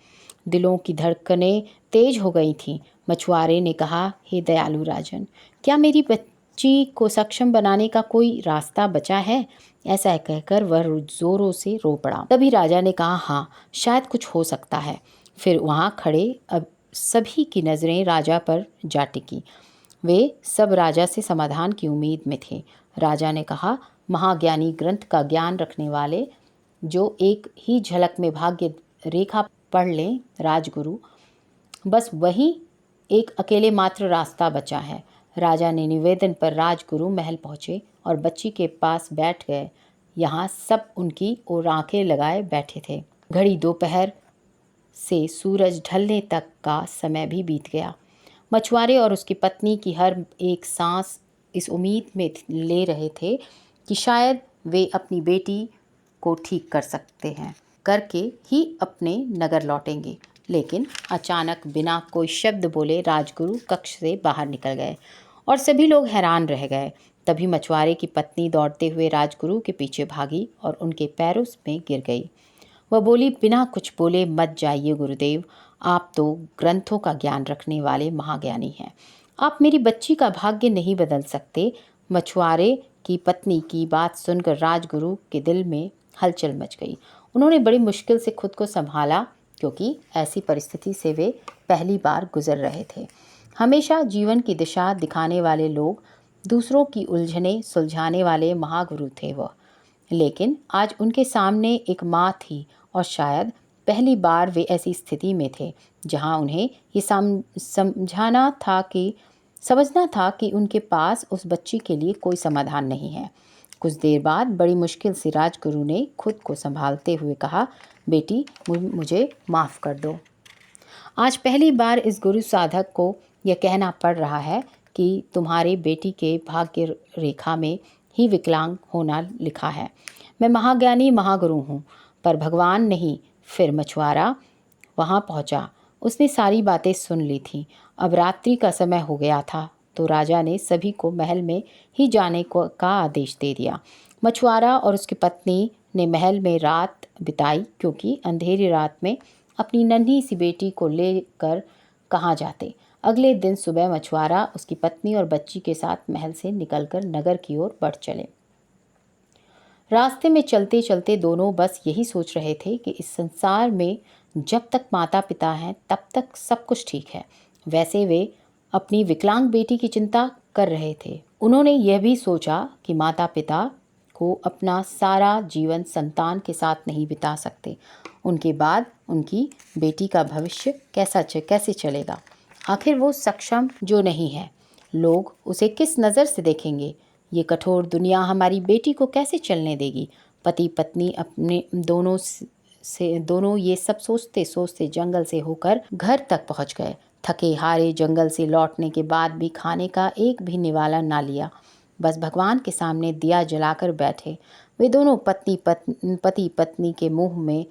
दिलों की धड़कनें तेज हो गई थीं। मछुआरे ने कहा, हे दयालु राजन, क्या मेरी बच्ची को सक्षम बनाने का कोई रास्ता बचा है। ऐसा कहकर वह जोरों से रो पड़ा। तभी राजा ने कहा, हाँ, शायद कुछ हो सकता है। फिर वहाँ खड़े अब सभी की नज़रें राजा पर जा टिकी। वे सब राजा से समाधान की उम्मीद में थे। राजा ने कहा, महाज्ञानी ग्रंथ का ज्ञान रखने वाले जो एक ही झलक में भाग्य रेखा पढ़ लें, राजगुरु, बस वही एक अकेले मात्र रास्ता बचा है। राजा ने निवेदन पर राजगुरु महल पहुँचे और बच्ची के पास बैठ गए। यहाँ सब उनकी ओर आंखें लगाए बैठे थे। घड़ी दोपहर से सूरज ढलने तक का समय भी बीत गया। मछुआरे और उसकी पत्नी की हर एक सांस इस उम्मीद में ले रहे थे कि शायद वे अपनी बेटी को ठीक कर सकते हैं, करके ही अपने नगर लौटेंगे। लेकिन अचानक बिना कोई शब्द बोले राजगुरु कक्ष से बाहर निकल गए और सभी लोग हैरान रह गए। तभी मछुआरे की पत्नी दौड़ते हुए राजगुरु के पीछे भागी और उनके पैरों में गिर गई। वह बोली, बिना कुछ बोले मत जाइए गुरुदेव, आप तो ग्रंथों का ज्ञान रखने वाले महाज्ञानी हैं, आप मेरी बच्ची का भाग्य नहीं बदल सकते। मछुआरे की पत्नी की बात सुनकर राजगुरु के दिल में हलचल मच गई। उन्होंने बड़ी मुश्किल से खुद को संभाला, क्योंकि ऐसी परिस्थिति से वे पहली बार गुजर रहे थे। हमेशा जीवन की दिशा दिखाने वाले लोग, दूसरों की उलझने सुलझाने वाले महागुरु थे वह। लेकिन आज उनके सामने एक माँ थी और शायद पहली बार वे ऐसी स्थिति में थे जहां उन्हें ये समझना था कि उनके पास उस बच्ची के लिए कोई समाधान नहीं है। कुछ देर बाद बड़ी मुश्किल से राजगुरु ने खुद को संभालते हुए कहा, बेटी, मुझे माफ़ कर दो। आज पहली बार इस गुरु साधक को यह कहना पड़ रहा है कि तुम्हारे बेटी के भाग्य रेखा में ही विकलांग होना लिखा है। मैं महाज्ञानी महागुरु हूँ, पर भगवान नहीं, फिर मछुआरा वहाँ पहुँचा। उसने सारी बातें सुन ली थीं। अब रात्रि का समय हो गया था, तो राजा ने सभी को महल में ही जाने को का आदेश दे दिया। मछुआरा और उसकी पत्नी ने महल में रात बिताई, क्योंकि अंधेरी रात में अपनी नन्ही सी बेटी को लेकर कहाँ जाते। अगले दिन सुबह मछुआरा उसकी पत्नी और बच्ची के साथ महल से निकलकर नगर की ओर बढ़ चले। रास्ते में चलते चलते दोनों बस यही सोच रहे थे कि इस संसार में जब तक माता पिता हैं तब तक सब कुछ ठीक है। वैसे वे अपनी विकलांग बेटी की चिंता कर रहे थे। उन्होंने यह भी सोचा कि माता पिता को अपना सारा जीवन संतान के साथ नहीं बिता सकते। उनके बाद उनकी बेटी का भविष्य कैसे चलेगा? आखिर वो सक्षम जो नहीं है, लोग उसे किस नज़र से देखेंगे? ये कठोर दुनिया हमारी बेटी को कैसे चलने देगी? पति पत्नी अपने दोनों ये सब सोचते सोचते जंगल से होकर घर तक पहुंच गए। थके हारे जंगल से लौटने के बाद भी खाने का एक भी निवाला ना लिया। बस भगवान के सामने दिया जलाकर बैठे। वे दोनों पति पत्नी के मुंह में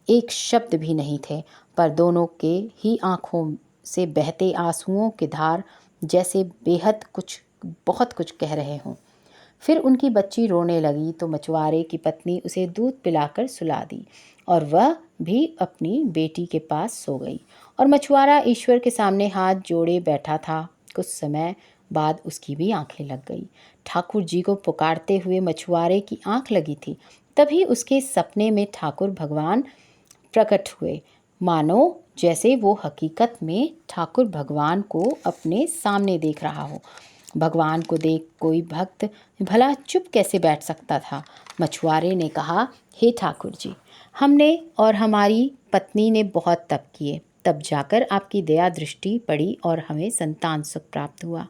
एक शब्द भी नहीं थे, पर दोनों के ही आंखों से बहते आंसुओं की धार जैसे बहुत कुछ कह रहे हों। फिर उनकी बच्ची रोने लगी तो मछुआरे की पत्नी उसे दूध पिलाकर सुला दी और वह भी अपनी बेटी के पास सो गई। और मछुआरा ईश्वर के सामने हाथ जोड़े बैठा था। कुछ समय बाद उसकी भी आंखें लग गई। ठाकुर जी को पुकारते हुए मछुआरे की आंख लगी थी। तभी उसके सपने में ठाकुर भगवान प्रकट हुए, मानो जैसे वो हकीकत में ठाकुर भगवान को अपने सामने देख रहा हो। भगवान को देख कोई भक्त भला चुप कैसे बैठ सकता था? मछुआरे ने कहा, हे ठाकुर जी, हमने और हमारी पत्नी ने बहुत तप किए, तब जाकर आपकी दया दृष्टि पड़ी और हमें संतान सुख प्राप्त हुआ।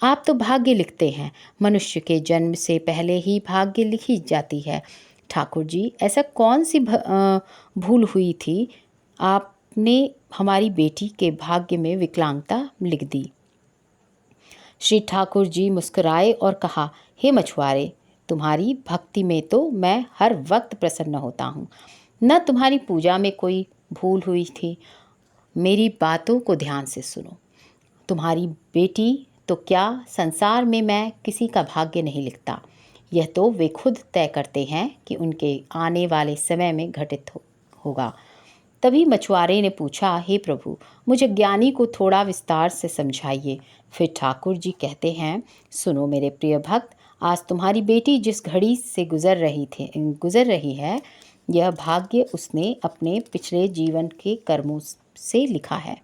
आप तो भाग्य लिखते हैं, मनुष्य के जन्म से पहले ही भाग्य लिखी जाती है। ठाकुर जी, ऐसा कौन सी भूल हुई थी आपने हमारी बेटी के भाग्य में विकलांगता लिख दी? श्री ठाकुर जी मुस्कुराए और कहा, हे मछुआरे, तुम्हारी भक्ति में तो मैं हर वक्त प्रसन्न होता हूँ। न तुम्हारी पूजा में कोई भूल हुई थी। मेरी बातों को ध्यान से सुनो। तुम्हारी बेटी तो क्या, संसार में मैं किसी का भाग्य नहीं लिखता। यह तो वे खुद तय करते हैं कि उनके आने वाले समय में घटित होगा। तभी मछुआरे ने पूछा, हे प्रभु, मुझे ज्ञानी को थोड़ा विस्तार से समझाइए। फिर ठाकुर जी कहते हैं, सुनो मेरे प्रिय भक्त, आज तुम्हारी बेटी जिस घड़ी से गुजर रही है, यह भाग्य उसने अपने पिछले जीवन के कर्मों से लिखा है।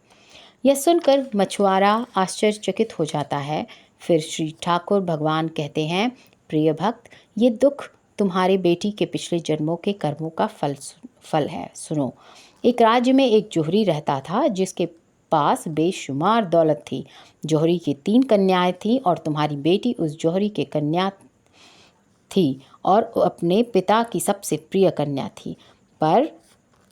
यह सुनकर मछुआरा आश्चर्यचकित हो जाता है। फिर श्री ठाकुर भगवान कहते हैं, प्रिय भक्त, ये दुख तुम्हारे बेटी के पिछले जन्मों के कर्मों का फल है। सुनो, एक राज्य में एक जोहरी रहता था, जिसके पास बेशुमार दौलत थी। जोहरी की 3 कन्याएं थीं और तुम्हारी बेटी उस जोहरी के कन्या थी और अपने पिता की सबसे प्रिय कन्या थी, पर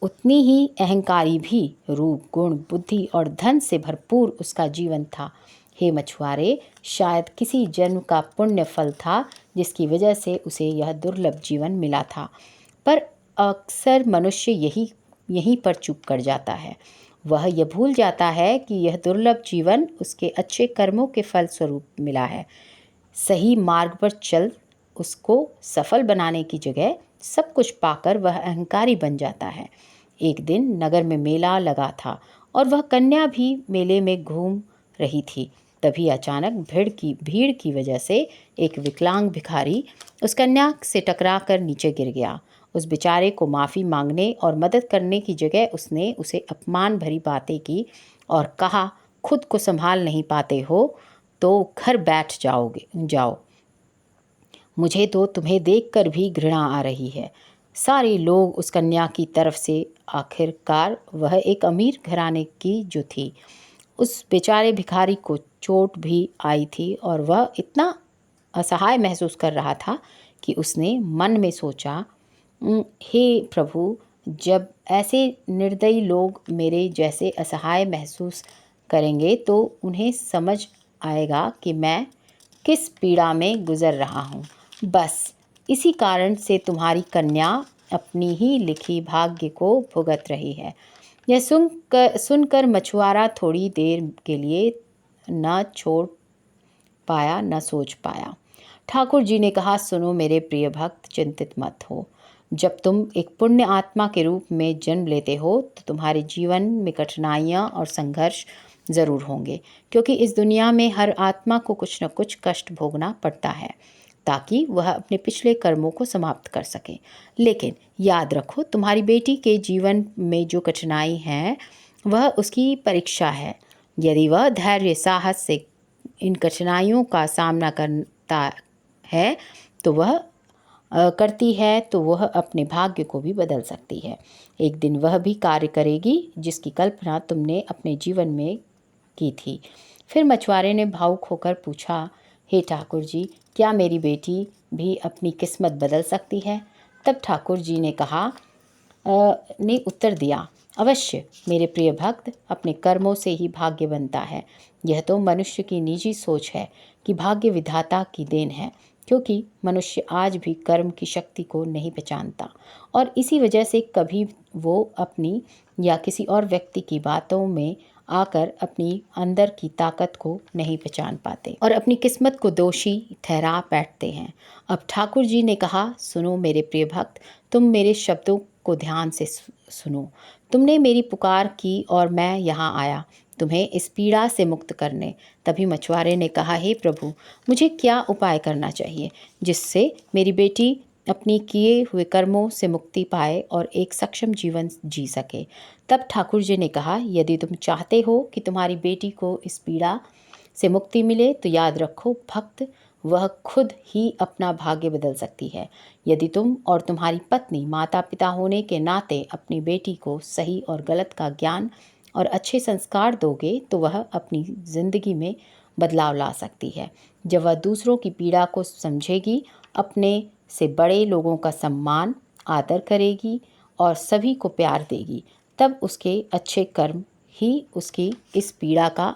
उतनी ही अहंकारी भी। रूप, गुण, बुद्धि और धन से भरपूर उसका जीवन था। हे मछुआरे, शायद किसी जन्म का पुण्य फल था जिसकी वजह से उसे यह दुर्लभ जीवन मिला था। पर अक्सर मनुष्य यहीं पर चूक कर जाता है। वह यह भूल जाता है कि यह दुर्लभ जीवन उसके अच्छे कर्मों के फल स्वरूप मिला है। सही मार्ग पर चल उसको सफल बनाने की जगह सब कुछ पाकर वह अहंकारी बन जाता है। एक दिन नगर में मेला लगा था और वह कन्या भी मेले में घूम रही थी। तभी अचानक भीड़ की वजह से एक विकलांग भिखारी उस कन्या से टकरा कर नीचे गिर गया। उस बेचारे को माफ़ी मांगने और मदद करने की जगह उसने उसे अपमान भरी बातें की और कहा, खुद को संभाल नहीं पाते हो तो घर बैठ जाओ। मुझे तो तुम्हें देखकर भी घृणा आ रही है। सारे लोग उस कन्या की तरफ से। आखिरकार वह एक अमीर घराने की जो थी। उस बेचारे भिखारी को चोट भी आई थी और वह इतना असहाय महसूस कर रहा था कि उसने मन में सोचा, हे प्रभु, जब ऐसे निर्दयी लोग मेरे जैसे असहाय महसूस करेंगे तो उन्हें समझ आएगा कि मैं किस पीड़ा में गुजर रहा हूँ। बस इसी कारण से तुम्हारी कन्या अपनी ही लिखी भाग्य को भुगत रही है। यह सुनकर मछुआरा थोड़ी देर के लिए न छोड़ पाया न सोच पाया। ठाकुर जी ने कहा, सुनो मेरे प्रिय भक्त, चिंतित मत हो। जब तुम एक पुण्य आत्मा के रूप में जन्म लेते हो तो तुम्हारे जीवन में कठिनाइयाँ और संघर्ष ज़रूर होंगे, क्योंकि इस दुनिया में हर आत्मा को कुछ न कुछ कष्ट भोगना पड़ता है ताकि वह अपने पिछले कर्मों को समाप्त कर सके। लेकिन याद रखो, तुम्हारी बेटी के जीवन में जो कठिनाई है वह उसकी परीक्षा है। यदि वह धैर्य साहस से इन कठिनाइयों का सामना करता है तो वह करती है तो वह अपने भाग्य को भी बदल सकती है। एक दिन वह भी कार्य करेगी जिसकी कल्पना तुमने अपने जीवन में की थी। फिर मछुआरे ने भावुक होकर पूछा, हे ठाकुर जी, क्या मेरी बेटी भी अपनी किस्मत बदल सकती है? तब ठाकुर जी ने ने उत्तर दिया, अवश्य मेरे प्रिय भक्त, अपने कर्मों से ही भाग्य बनता है। यह तो मनुष्य की निजी सोच है कि भाग्य विधाता की देन है, क्योंकि मनुष्य आज भी कर्म की शक्ति को नहीं पहचानता और इसी वजह से कभी वो अपनी या किसी और व्यक्ति की बातों में आकर अपनी अंदर की ताकत को नहीं पहचान पाते और अपनी किस्मत को दोषी ठहरा बैठते हैं। अब ठाकुर जी ने कहा, सुनो मेरे प्रिय भक्त, तुम मेरे शब्दों को ध्यान से सुनो। तुमने मेरी पुकार की और मैं यहाँ आया तुम्हें इस पीड़ा से मुक्त करने। तभी मछुआरे ने कहा, हे प्रभु, मुझे क्या उपाय करना चाहिए जिससे मेरी बेटी अपनी किए हुए कर्मों से मुक्ति पाए और एक सक्षम जीवन जी सके। तब ठाकुर जी ने कहा, यदि तुम चाहते हो कि तुम्हारी बेटी को इस पीड़ा से मुक्ति मिले तो याद रखो भक्त, वह खुद ही अपना भाग्य बदल सकती है। यदि तुम और तुम्हारी पत्नी माता पिता होने के नाते अपनी बेटी को सही और गलत का ज्ञान और अच्छे संस्कार दोगे तो वह अपनी ज़िंदगी में बदलाव ला सकती है। जब वह दूसरों की पीड़ा को समझेगी, अपने से बड़े लोगों का सम्मान आदर करेगी और सभी को प्यार देगी, तब उसके अच्छे कर्म ही उसकी इस पीड़ा का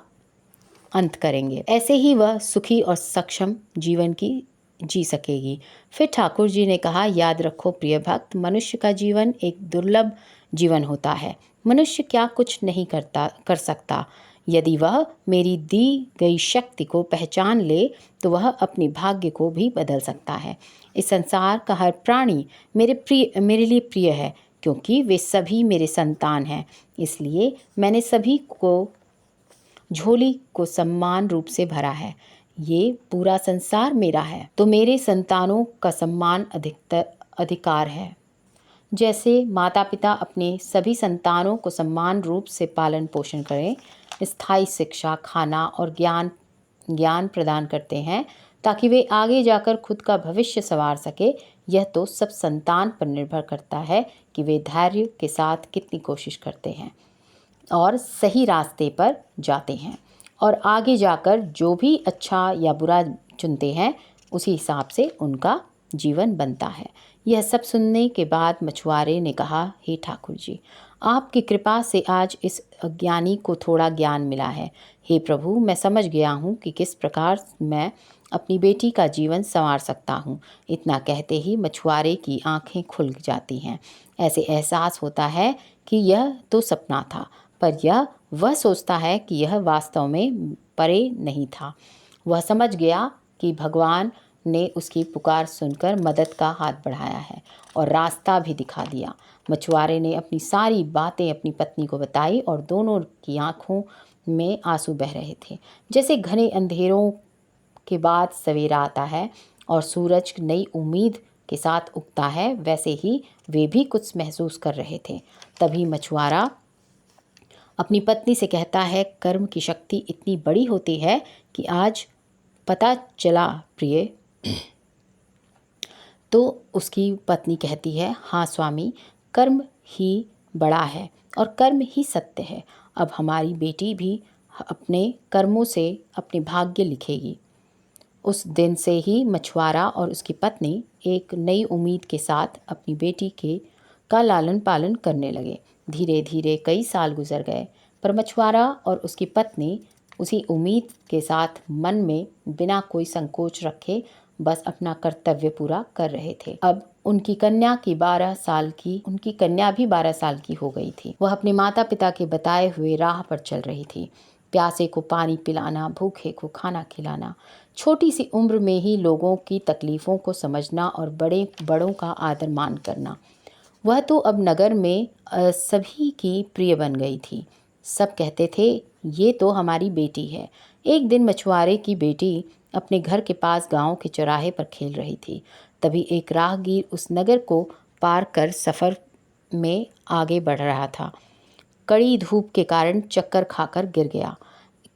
अंत करेंगे। ऐसे ही वह सुखी और सक्षम जीवन की जी सकेगी। फिर ठाकुर जी ने कहा, याद रखो प्रिय भक्त, मनुष्य का जीवन एक दुर्लभ जीवन होता है। मनुष्य क्या कुछ नहीं कर सकता। यदि वह मेरी दी गई शक्ति को पहचान ले तो वह अपने भाग्य को भी बदल सकता है। इस संसार का हर प्राणी मेरे लिए प्रिय है, क्योंकि वे सभी मेरे संतान हैं। इसलिए मैंने सभी को झोली को सम्मान रूप से भरा है। ये पूरा संसार मेरा है, तो मेरे संतानों का सम्मान अधिकार है। जैसे माता पिता अपने सभी संतानों को सम्मान रूप से पालन पोषण करें, स्थायी शिक्षा, खाना और ज्ञान प्रदान करते हैं ताकि वे आगे जाकर खुद का भविष्य संवार सके, यह तो सब संतान पर निर्भर करता है कि वे धैर्य के साथ कितनी कोशिश करते हैं और सही रास्ते पर जाते हैं और आगे जाकर जो भी अच्छा या बुरा चुनते हैं उसी हिसाब से उनका जीवन बनता है। यह सब सुनने के बाद मछुआरे ने कहा, हे ठाकुर जी, आपकी कृपा से आज इस अज्ञानी को थोड़ा ज्ञान मिला है। हे प्रभु, मैं समझ गया हूँ कि किस प्रकार मैं अपनी बेटी का जीवन संवार सकता हूँ। इतना कहते ही मछुआरे की आंखें खुल जाती हैं। ऐसे एहसास होता है कि यह तो सपना था, पर वह सोचता है कि यह वास्तव में परे नहीं था। वह समझ गया कि भगवान ने उसकी पुकार सुनकर मदद का हाथ बढ़ाया है और रास्ता भी दिखा दिया। मछुआरे ने अपनी सारी बातें अपनी पत्नी को बताई और दोनों की आंखों में आंसू बह रहे थे। जैसे घने अंधेरों के बाद सवेरा आता है और सूरज नई उम्मीद के साथ उगता है, वैसे ही वे भी कुछ महसूस कर रहे थे। तभी मछुआरा अपनी पत्नी से कहता है, कर्म की शक्ति इतनी बड़ी होती है कि आज पता चला प्रिय। तो उसकी पत्नी कहती है, हाँ स्वामी, कर्म ही बड़ा है और कर्म ही सत्य है। अब हमारी बेटी भी अपने कर्मों से अपने भाग्य लिखेगी। उस दिन से ही मछुआरा और उसकी पत्नी एक नई उम्मीद के साथ अपनी बेटी का लालन पालन करने लगे। धीरे धीरे कई साल गुजर गए, पर मछुआरा और उसकी पत्नी उसी उम्मीद के साथ मन में बिना कोई संकोच रखे बस अपना कर्तव्य पूरा कर रहे थे। अब उनकी कन्या भी 12 साल की हो गई थी। वह अपने माता पिता के बताए हुए राह पर चल रही थी। प्यासे को पानी पिलाना, भूखे को खाना खिलाना, छोटी सी उम्र में ही लोगों की तकलीफ़ों को समझना और बड़ों का आदर मान करना। वह तो अब नगर में सभी की प्रिय बन गई थी। सब कहते थे, ये तो हमारी बेटी है। एक दिन मछुआरे की बेटी अपने घर के पास गांव के चौराहे पर खेल रही थी। तभी एक राहगीर उस नगर को पार कर सफ़र में आगे बढ़ रहा था। कड़ी धूप के कारण चक्कर खाकर गिर गया।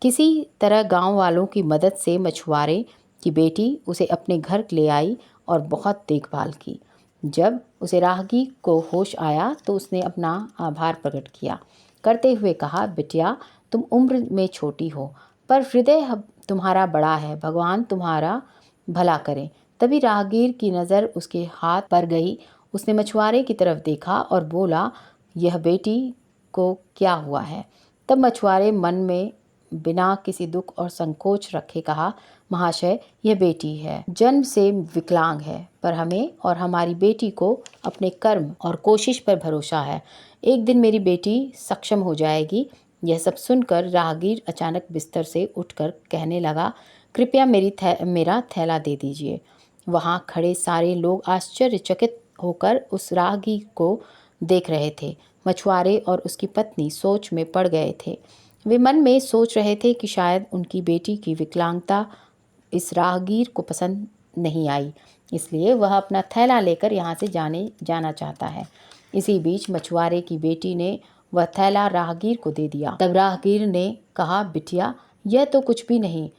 किसी तरह गांव वालों की मदद से मछुआरे की बेटी उसे अपने घर ले आई और बहुत देखभाल की। जब उसे राहगीर को होश आया तो उसने अपना आभार प्रकट किया, करते हुए कहा, बिटिया, तुम उम्र में छोटी हो पर हृदय तुम्हारा बड़ा है। भगवान तुम्हारा भला करें। तभी राहगीर की नज़र उसके हाथ पर गई। उसने मछुआरे की तरफ देखा और बोला, यह बेटी को क्या हुआ है? तब मछुआरे मन में बिना किसी दुख और संकोच रखे कहा, महाशय, यह बेटी है, जन्म से विकलांग है, पर हमें और हमारी बेटी को अपने कर्म और कोशिश पर भरोसा है। एक दिन मेरी बेटी सक्षम हो जाएगी। यह सब सुनकर राहगीर अचानक बिस्तर से उठकर कहने लगा, कृपया मेरा थैला दे दीजिए। वहाँ खड़े सारे लोग आश्चर्यचकित होकर उस राहगीर को देख रहे थे। मछुआरे और उसकी पत्नी सोच में पड़ गए थे। वे मन में सोच रहे थे कि शायद उनकी बेटी की विकलांगता इस राहगीर को पसंद नहीं आई, इसलिए वह अपना थैला लेकर यहाँ से जाना चाहता है। इसी बीच मछुआरे की बेटी ने वह थैला राहगीर को दे दिया। तब राहगीर ने कहा, बिटिया, यह तो कुछ भी नहीं।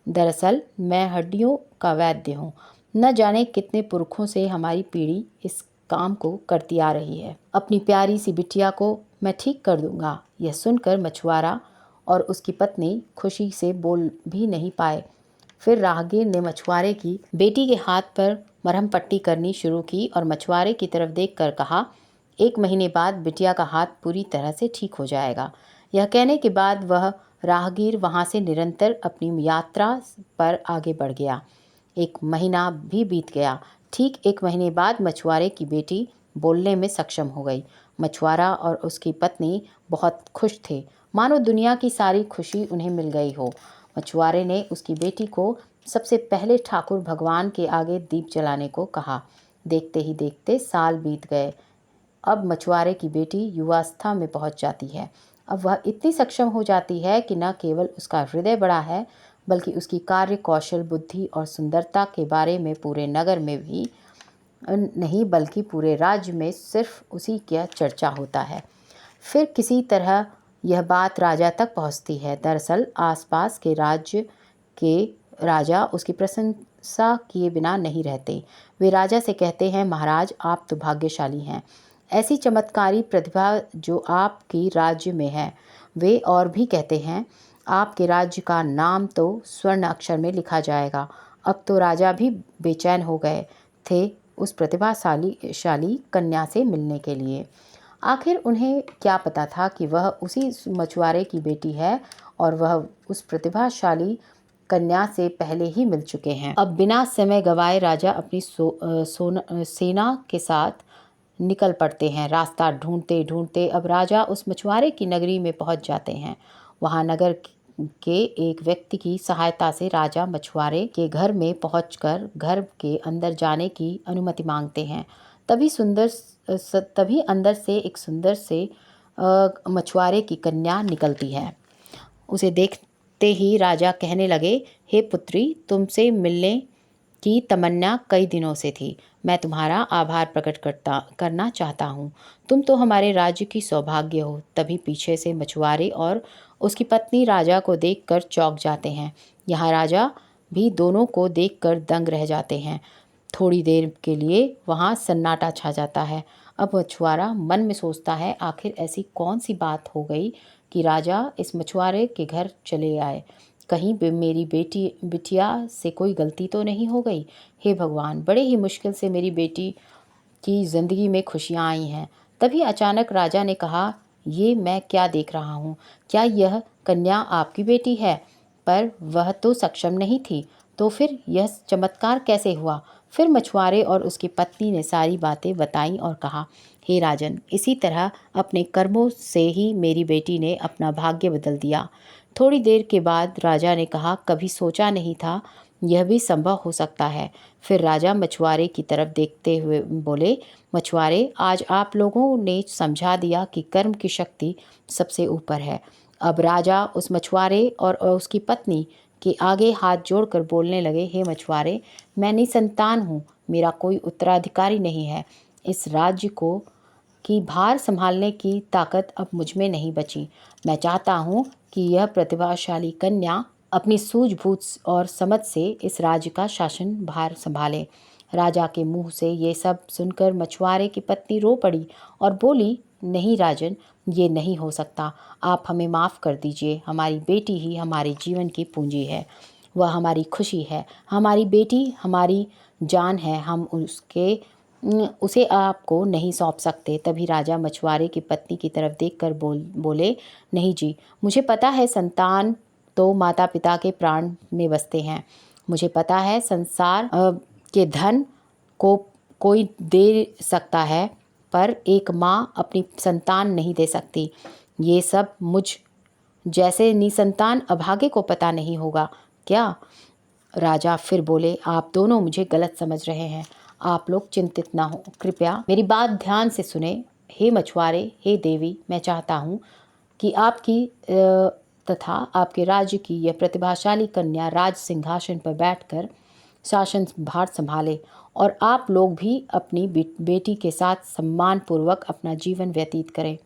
दरअसल मैं हड्डियों का वैद्य हूँ। न जाने कितने पुरखों से हमारी पीढ़ी इस काम को करती आ रही है। अपनी प्यारी सी बिटिया को मैं ठीक कर दूंगा। यह सुनकर मछुआरा और उसकी पत्नी खुशी से बोल भी नहीं पाए। फिर राहगीर ने मछुआरे की बेटी के हाथ पर मरहम पट्टी करनी शुरू की और मछुआरे की तरफ देखकर कहा, 1 महीने बाद बिटिया का हाथ पूरी तरह से ठीक हो जाएगा। यह कहने के बाद वह राहगीर वहाँ से निरंतर अपनी यात्रा पर आगे बढ़ गया। 1 महीना भी बीत गया। ठीक 1 महीने बाद मछुआरे की बेटी बोलने में सक्षम हो गई। मछुआरा और उसकी पत्नी बहुत खुश थे, मानो दुनिया की सारी खुशी उन्हें मिल गई हो। मछुआरे ने उसकी बेटी को सबसे पहले ठाकुर भगवान के आगे दीप जलाने को कहा। देखते ही देखते साल बीत गए। अब मछुआरे की बेटी युवावस्था में पहुंच जाती है। अब वह इतनी सक्षम हो जाती है कि न केवल उसका हृदय बड़ा है, बल्कि उसकी कार्य कौशल, बुद्धि और सुंदरता के बारे में पूरे नगर में भी नहीं बल्कि पूरे राज्य में सिर्फ उसी की चर्चा होता है। फिर किसी तरह यह बात राजा तक पहुंचती है। दरअसल आसपास के राज्य के राजा उसकी प्रशंसा किए बिना नहीं रहते। वे राजा से कहते हैं, महाराज, आप तो भाग्यशाली हैं। ऐसी चमत्कारी प्रतिभा जो आपकी राज्य में है। वे और भी कहते हैं, आपके राज्य का नाम तो स्वर्ण अक्षर में लिखा जाएगा। अब तो राजा भी बेचैन हो गए थे उस प्रतिभाशाली कन्या से मिलने के लिए। आखिर उन्हें क्या पता था कि वह उसी मछुआरे की बेटी है और वह उस प्रतिभाशाली कन्या से पहले ही मिल चुके हैं। अब बिना समय गवाए राजा अपनी सेना के साथ निकल पड़ते हैं। रास्ता ढूंढते ढूंढते अब राजा उस मछुआरे की नगरी में पहुंच जाते हैं। वहां नगर के एक व्यक्ति की सहायता से राजा मछुआरे के घर में पहुंचकर घर के अंदर जाने की अनुमति मांगते हैं। तभी अंदर से एक सुंदर से मछुआरे की कन्या निकलती है। उसे देखते ही राजा कहने लगे, हे पुत्री, तुमसे मिलने की तमन्ना कई दिनों से थी। मैं तुम्हारा आभार प्रकट करना चाहता हूँ। तुम तो हमारे राज्य की सौभाग्य हो। तभी पीछे से मछुआरे और उसकी पत्नी राजा को देखकर चौंक जाते हैं। यहाँ राजा भी दोनों को देखकर दंग रह जाते हैं। थोड़ी देर के लिए वहाँ सन्नाटा छा जाता है। अब मछुआरा मन में सोचता है, आखिर ऐसी कौन सी बात हो गई कि राजा इस मछुआरे के घर चले आए। कहीं मेरी बिटिया से कोई गलती तो नहीं हो गई। हे भगवान, बड़े ही मुश्किल से मेरी बेटी की ज़िंदगी में खुशियाँ आई हैं। तभी अचानक राजा ने कहा, ये मैं क्या देख रहा हूँ? क्या यह कन्या आपकी बेटी है? पर वह तो सक्षम नहीं थी, तो फिर यह चमत्कार कैसे हुआ? फिर मछुआरे और उसकी पत्नी ने सारी बातें बताईं और कहा, हे राजन, इसी तरह अपने कर्मों से ही मेरी बेटी ने अपना भाग्य बदल दिया। थोड़ी देर के बाद राजा ने कहा, कभी सोचा नहीं था यह भी संभव हो सकता है। फिर राजा मछुआरे की तरफ देखते हुए बोले, मछुआरे, आज आप लोगों ने समझा दिया कि कर्म की शक्ति सबसे ऊपर है। अब राजा उस मछुआरे और उसकी पत्नी के आगे हाथ जोड़कर बोलने लगे, हे मछुआरे, मैं निसंतान हूँ, मेरा कोई उत्तराधिकारी नहीं है। इस राज्य को की भार संभालने की ताकत अब मुझ में नहीं बची। मैं चाहता हूँ कि यह प्रतिभाशाली कन्या अपनी सूझबूझ और समझ से इस राज्य का शासन भार संभाले। राजा के मुंह से ये सब सुनकर मछुआरे की पत्नी रो पड़ी और बोली, नहीं राजन, ये नहीं हो सकता। आप हमें माफ़ कर दीजिए। हमारी बेटी ही हमारे जीवन की पूंजी है, वह हमारी खुशी है। हमारी बेटी हमारी जान है, हम उसे आपको नहीं सौंप सकते। तभी राजा मछुआरे की पत्नी की तरफ देखकर बोले, नहीं जी, मुझे पता है संतान तो माता पिता के प्राण में बसते हैं। मुझे पता है संसार के धन को कोई दे सकता है, पर एक माँ अपनी संतान नहीं दे सकती। ये सब मुझ जैसे निसंतान अभागे को पता नहीं होगा क्या? राजा फिर बोले, आप दोनों मुझे गलत समझ रहे हैं। आप लोग चिंतित ना हो, कृपया मेरी बात ध्यान से सुने। हे मछुआरे, हे देवी, मैं चाहता हूँ कि आपकी तथा आपके राज्य की यह प्रतिभाशाली कन्या राज सिंहासन पर बैठकर शासन भार संभाले और आप लोग भी अपनी बेटी के साथ सम्मान पूर्वक अपना जीवन व्यतीत करें।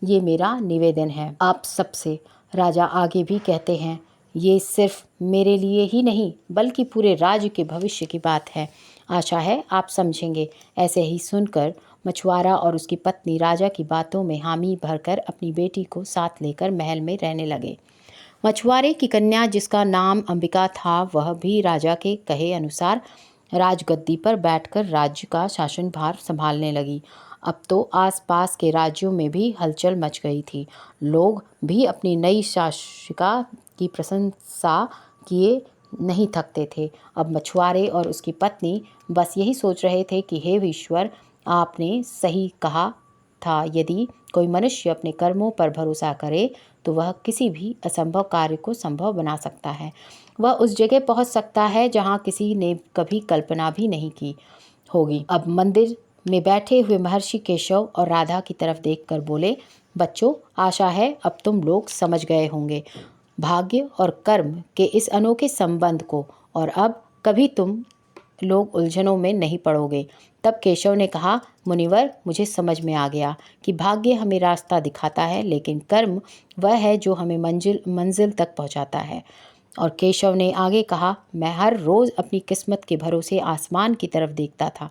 ये मेरा निवेदन है आप सबसे। राजा आगे भी कहते हैं, ये सिर्फ मेरे लिए ही नहीं बल्कि पूरे राज्य के भविष्य की बात है। आशा है आप समझेंगे। ऐसे ही सुनकर मछुआरा और उसकी पत्नी राजा की बातों में हामी भरकर अपनी बेटी को साथ लेकर महल में रहने लगे। मछुआरे की कन्या, जिसका नाम अंबिका था, वह भी राजा के कहे अनुसार राजगद्दी पर बैठकर राज्य का शासन भार संभालने लगी। अब तो आसपास के राज्यों में भी हलचल मच गई थी। लोग भी अपनी नई शासिका की प्रशंसा किए नहीं थकते थे। अब मछुआरे और उसकी पत्नी बस यही सोच रहे थे कि हे ईश्वर, आपने सही कहा था, यदि कोई मनुष्य अपने कर्मों पर भरोसा करे तो वह किसी भी असंभव कार्य को संभव बना सकता है। वह उस जगह पहुंच सकता है जहां किसी ने कभी कल्पना भी नहीं की होगी। अब मंदिर में बैठे हुए महर्षि केशव और राधा की तरफ देखकर बोले, बच्चों, आशा है अब तुम लोग समझ गए होंगे भाग्य और कर्म के इस अनोखे संबंध को, और अब कभी तुम लोग उलझनों में नहीं पड़ोगे। तब केशव ने कहा, मुनिवर, मुझे समझ में आ गया कि भाग्य हमें रास्ता दिखाता है, लेकिन कर्म वह है जो हमें मंजिल तक पहुंचाता है। और केशव ने आगे कहा, मैं हर रोज़ अपनी किस्मत के भरोसे आसमान की तरफ देखता था।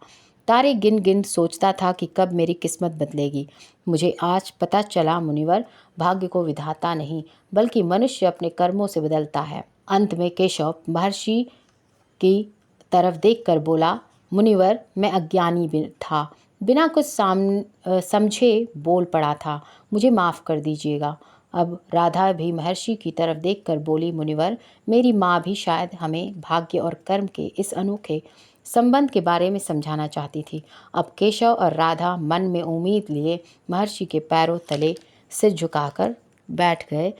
तारे गिन गिन सोचता था कि कब मेरी किस्मत बदलेगी। मुझे आज पता चला मुनिवर, भाग्य को विधाता नहीं बल्कि मनुष्य अपने कर्मों से बदलता है। अंत में केशव महर्षि की तरफ देखकर बोला, मुनिवर, मैं अज्ञानी भी था, बिना कुछ समझे बोल पड़ा था, मुझे माफ़ कर दीजिएगा। अब राधा भी महर्षि की तरफ देखकर बोली, मुनिवर, मेरी माँ भी शायद हमें भाग्य और कर्म के इस अनोखे संबंध के बारे में समझाना चाहती थी। अब केशव और राधा मन में उम्मीद लिए महर्षि के पैरों तले सिर झुकाकर बैठ गए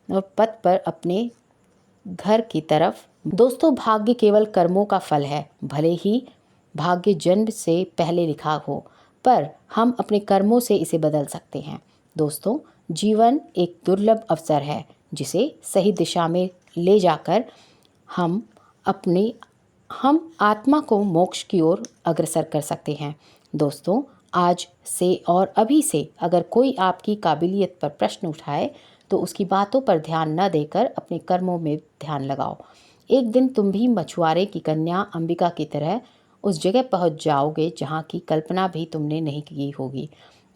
और पथ पर अपने घर की तरफ। दोस्तों, भाग्य केवल कर्मों का फल है। भले ही भाग्य जन्म से पहले लिखा हो, पर हम अपने कर्मों से इसे बदल सकते हैं। दोस्तों, जीवन एक दुर्लभ अवसर है जिसे सही दिशा में ले जाकर हम आत्मा को मोक्ष की ओर अग्रसर कर सकते हैं। दोस्तों, आज से और अभी से अगर कोई आपकी काबिलियत पर प्रश्न उठाए तो उसकी बातों पर ध्यान न देकर अपने कर्मों में ध्यान लगाओ। एक दिन तुम भी मछुआरे की कन्या अंबिका की तरह उस जगह पहुंच जाओगे जहां की कल्पना भी तुमने नहीं की होगी।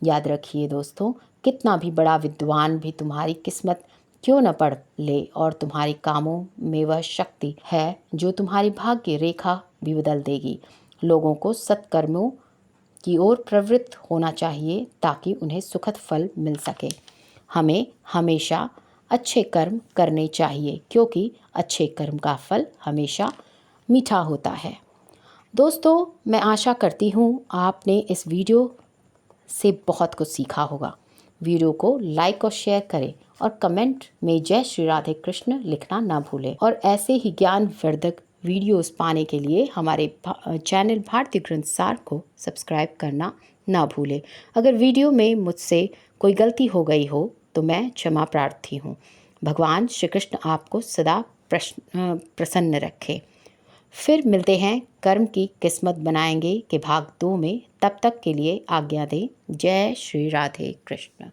याद रखिए दोस्तों, कितना भी बड़ा विद्वान भी तुम्हारी किस्मत क्यों न पढ़ ले, और तुम्हारे कामों में वह शक्ति है जो तुम्हारी भाग्य रेखा भी बदल देगी। लोगों को सत्कर्मों की ओर प्रवृत्त होना चाहिए ताकि उन्हें सुखद फल मिल सके। हमें हमेशा अच्छे कर्म करने चाहिए क्योंकि अच्छे कर्म का फल हमेशा मीठा होता है। दोस्तों, मैं आशा करती हूँ आपने इस वीडियो से बहुत कुछ सीखा होगा। वीडियो को लाइक और शेयर करें और कमेंट में जय श्री राधे कृष्ण लिखना ना भूलें। और ऐसे ही ज्ञानवर्धक वीडियोस पाने के लिए हमारे चैनल भारतीय ग्रंथ सार को सब्सक्राइब करना ना भूलें। अगर वीडियो में मुझसे कोई गलती हो गई हो तो मैं क्षमा प्रार्थी हूँ। भगवान श्री कृष्ण आपको सदा प्रसन्न रखे। फिर मिलते हैं कर्म की किस्मत बनाएंगे के भाग 2 में। तब तक के लिए आज्ञा दें। जय श्री राधे कृष्ण।